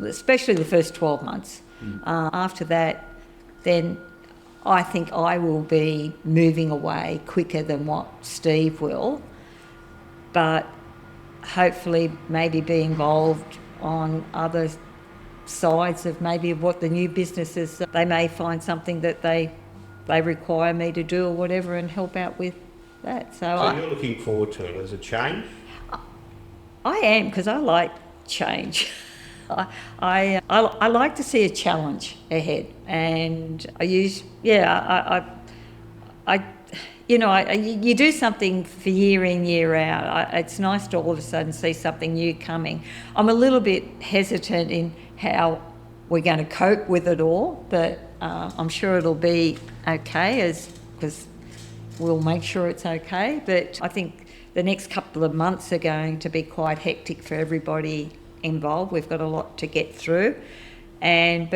especially the first 12 months. After that, then I think I will be moving away quicker than what Steve will, but hopefully maybe be involved on other sides of maybe what the new businesses, they may find something that they require me to do or whatever and help out with that. So you're looking forward to it as a change? I am, because I like change. I like to see a challenge ahead, and you do something for year in, year out. It's nice to all of a sudden see something new coming. I'm a little bit hesitant in how we're going to cope with it all, but I'm sure it'll be okay, because we'll make sure it's okay. But I think the next couple of months are going to be quite hectic for everybody involved. We've got a lot to get through, I'm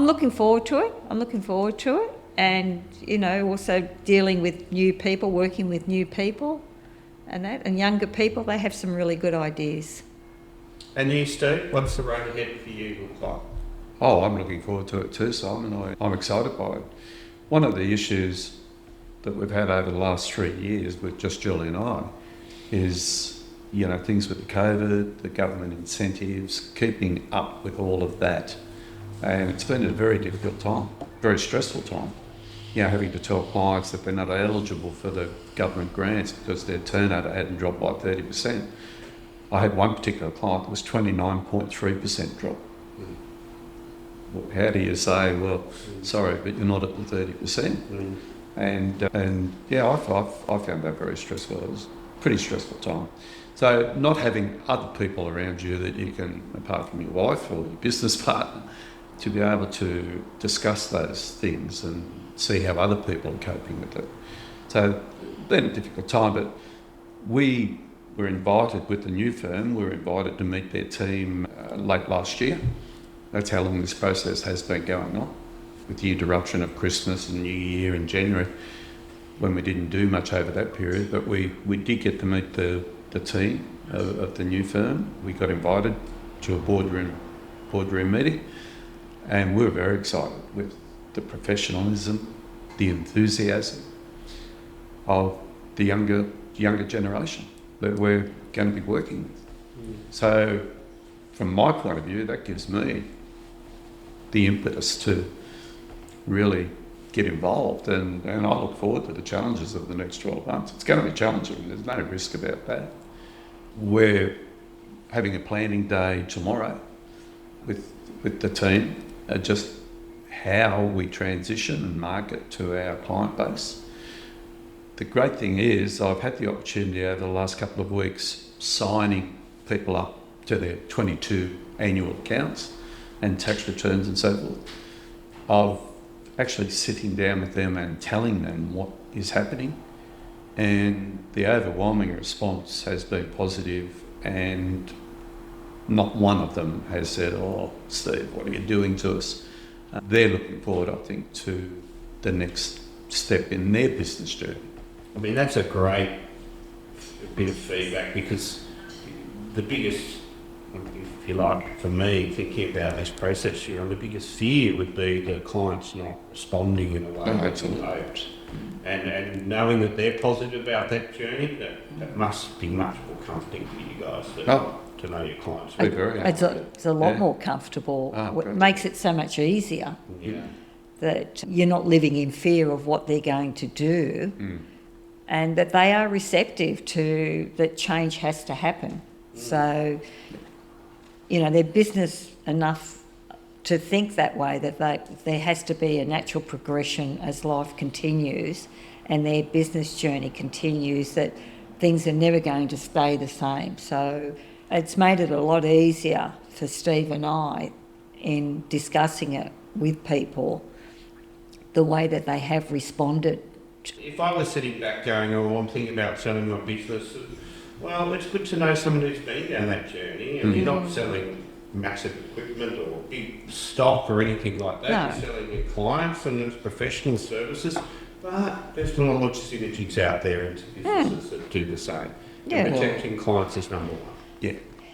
looking forward to it. And also dealing with new people, working with new people, and younger people. They have some really good ideas. And you, Steve, what's the road ahead for you look like? Oh, I'm looking forward to it too, Simon. I'm excited by it. One of the issues that we've had over the last 3 years with just Julie and I is, things with the COVID, the government incentives, keeping up with all of that. And it's been a very difficult time, very stressful time. Having to tell clients that they're not eligible for the government grants because their turnover hadn't dropped by 30%. I had one particular client that was 29.3% drop. Well, how do you say, well, sorry, but you're not at the 30%? And I found that very stressful. It was a pretty stressful time. So not having other people around you that you can, apart from your wife or your business partner, to be able to discuss those things and see how other people are coping with it. So been a difficult time, but we were invited with the new firm, we were invited to meet their team late last year. That's how long this process has been going on, with the interruption of Christmas and New Year in January, when we didn't do much over that period. But we did get to meet the team of the new firm. We got invited to a boardroom meeting, and we were very excited with the professionalism, the enthusiasm of the younger generation that we're going to be working with. So from my point of view, that gives me the impetus to really get involved, and I look forward to the challenges of the next 12 months. It's going to be challenging, there's no risk about that. We're having a planning day tomorrow with the team, just how we transition and market to our client base. The great thing is I've had the opportunity over the last couple of weeks signing people up to their 22 annual accounts. and tax returns and so forth, of actually sitting down with them and telling them what is happening. And the overwhelming response has been positive, and not one of them has said, "Oh, Steve, what are you doing to us?" They're looking forward, I think, to the next step in their business journey. I mean, that's a great bit of feedback, because the biggest, if you like, for me, thinking about this process, the biggest fear would be the clients not responding in a way that's hoped. And knowing that they're positive about that journey, that must be much more comforting for you guys to know your clients. It's a lot more comfortable. It makes it so much easier that you're not living in fear of what they're going to do, and that they are receptive to that change has to happen. So, they're business enough to think that way, that there has to be a natural progression as life continues and their business journey continues, that things are never going to stay the same. So it's made it a lot easier for Steve and I in discussing it with people, the way that they have responded. If I was sitting back going, "Oh, I'm thinking about selling my business," well, it's good to know someone who's been down that journey, and you're not selling massive equipment or big stock or anything like that. No. You're selling your clients and it's professional services, but there's still a lot of synergies out there into businesses that do the same. Yeah. And protecting clients is number one. Yeah.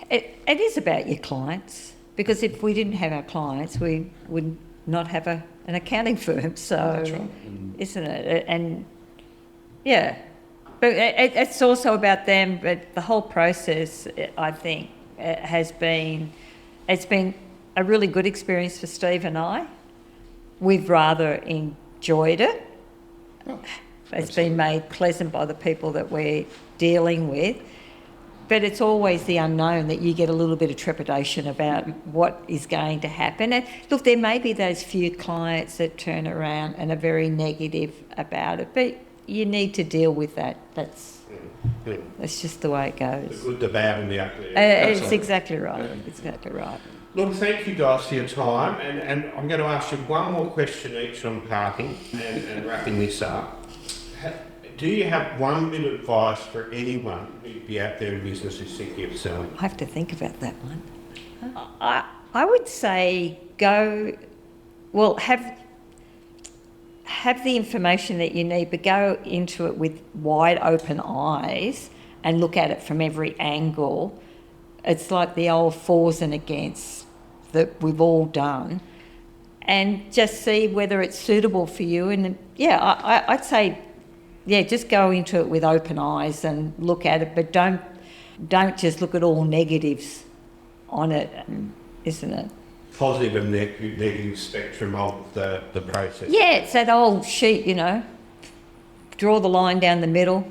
It is about your clients, because if we didn't have our clients, we would not have an accounting firm. So, That's right. isn't it? And yeah, but it's also about them. But the whole process, I think, it's been a really good experience for Steve and I. We've rather enjoyed it. It's been made pleasant by the people that we're dealing with. But it's always the unknown, that you get a little bit of trepidation about what is going to happen. And look, there may be those few clients that turn around and are very negative about it, but you need to deal with that. That's just the way it goes. The good, the bad and the ugly. It's exactly right. Exactly right. Look, thank you guys for your time, and I'm going to ask you one more question each on parking and wrapping this up. Do you have one bit of advice for anyone who'd be out there in business who's thinking of selling? I have to think about that one. I would say have the information that you need, but go into it with wide open eyes and look at it from every angle. It's like the old fors and against that we've all done, and just see whether it's suitable for you. And I'd say, just go into it with open eyes and look at it, but don't just look at all negatives on it, isn't it? Positive and negative spectrum of the process. Yeah, it's that old sheet, draw the line down the middle,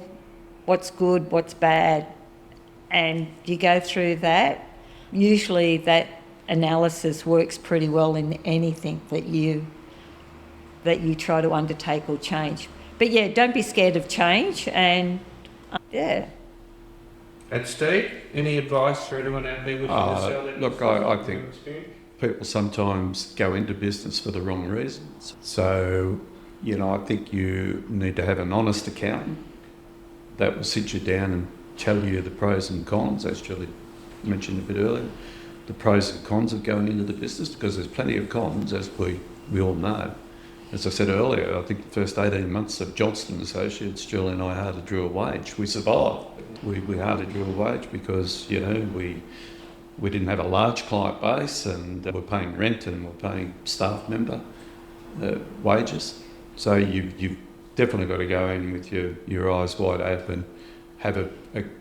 what's good, what's bad, and you go through that. Usually that analysis works pretty well in anything that you try to undertake or change. But don't be scared of change, and And Steve, any advice for anyone out there wishing to sell their look, I think people sometimes go into business for the wrong reasons. So, I think you need to have an honest accountant that will sit you down and tell you the pros and cons, as Julie mentioned a bit earlier, the pros and cons of going into the business, because there's plenty of cons, as we all know. As I said earlier, I think the first 18 months of Johnston Associates, Julie and I hardly drew a wage. We survived. We hardly drew a wage because, we didn't have a large client base, and we're paying rent and we're paying staff member wages. So you've definitely got to go in with your eyes wide open, have a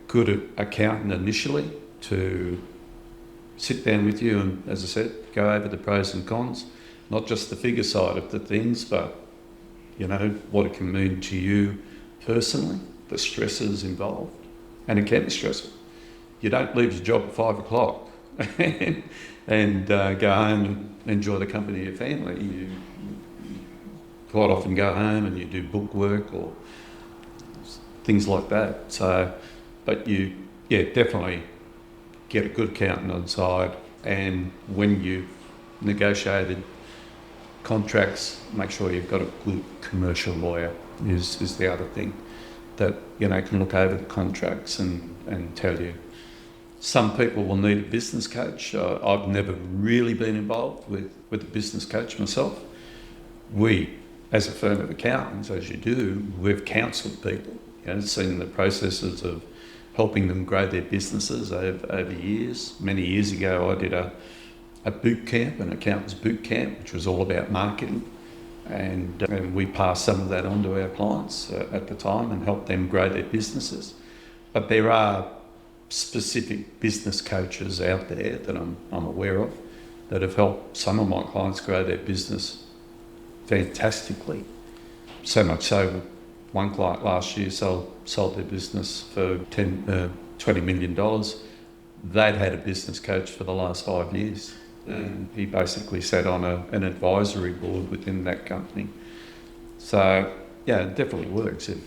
good accountant initially to sit down with you and, as I said, go over the pros and cons. Not just the figure side of the things, but, what it can mean to you personally, the stresses involved. And it can be stressful. You don't leave your job at 5 o'clock and go home and enjoy the company of your family. You quite often go home and you do book work or things like that. So, but you, definitely get a good accountant on side, and when you negotiated contracts. Make sure you've got a good commercial lawyer is the other thing that, can look over the contracts and tell you. Some people will need a business coach. I've never really been involved with a business coach myself. We, as a firm of accountants, as you do, we've counselled people, seen the processes of helping them grow their businesses over years. Many years ago, I did a boot camp, an accountant's boot camp, which was all about marketing. And we passed some of that on to our clients at the time and helped them grow their businesses. But there are specific business coaches out there that I'm aware of that have helped some of my clients grow their business fantastically. So much so, one client last year sold their business for $20 million. They'd had a business coach for the last 5 years. And he basically sat on an advisory board within that company. So, yeah, it definitely works if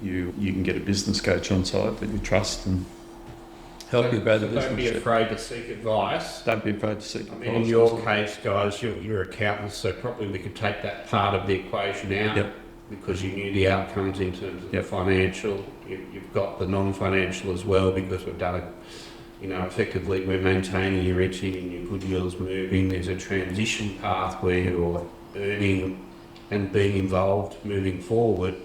you can get a business coach on site that you trust and help you grow the business. Don't be afraid to seek advice. Don't be afraid to seek advice. In your case, guys, you're accountants, so probably we could take that part of the equation out. Yep. Because you knew the outcomes in terms of the financial. You've got the non-financial as well, because we've done it. Effectively we're maintaining your edging and your goodwill's moving. There's a transition path where you're earning and being involved moving forward.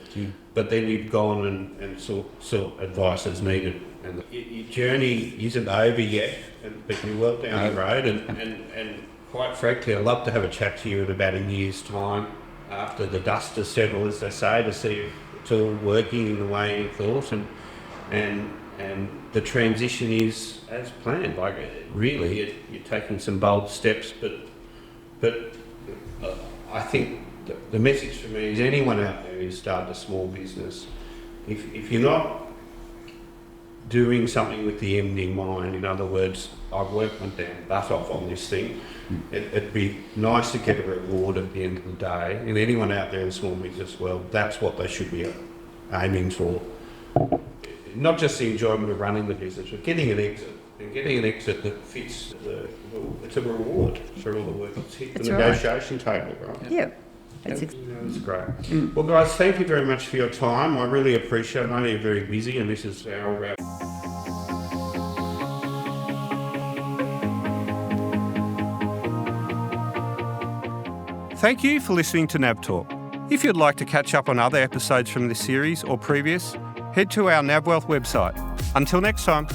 But then you've gone and sought advice as needed. And your journey isn't over yet, but you're well down the road. And quite frankly, I'd love to have a chat to you in about a year's time after the dust has settled, as they say, to see if it's all working in the way you thought and the transition is as planned. Like, really, you're taking some bold steps, but I think the message for me is anyone out there who's started a small business, if you're not doing something with the end in mind, in other words, I've worked my damn butt off on this thing, it'd be nice to get a reward at the end of the day. And anyone out there in small business, well, that's what they should be aiming for. Not just the enjoyment of running the business, but getting an exit. And getting an exit that fits it's a reward for all the work that's hit the negotiation table, right? Yeah. That's great. Well, guys, thank you very much for your time. I really appreciate it. I know you're very busy, and this is our Thank you for listening to NavTalk. If you'd like to catch up on other episodes from this series or previous, head to our Navwealth website. Until next time.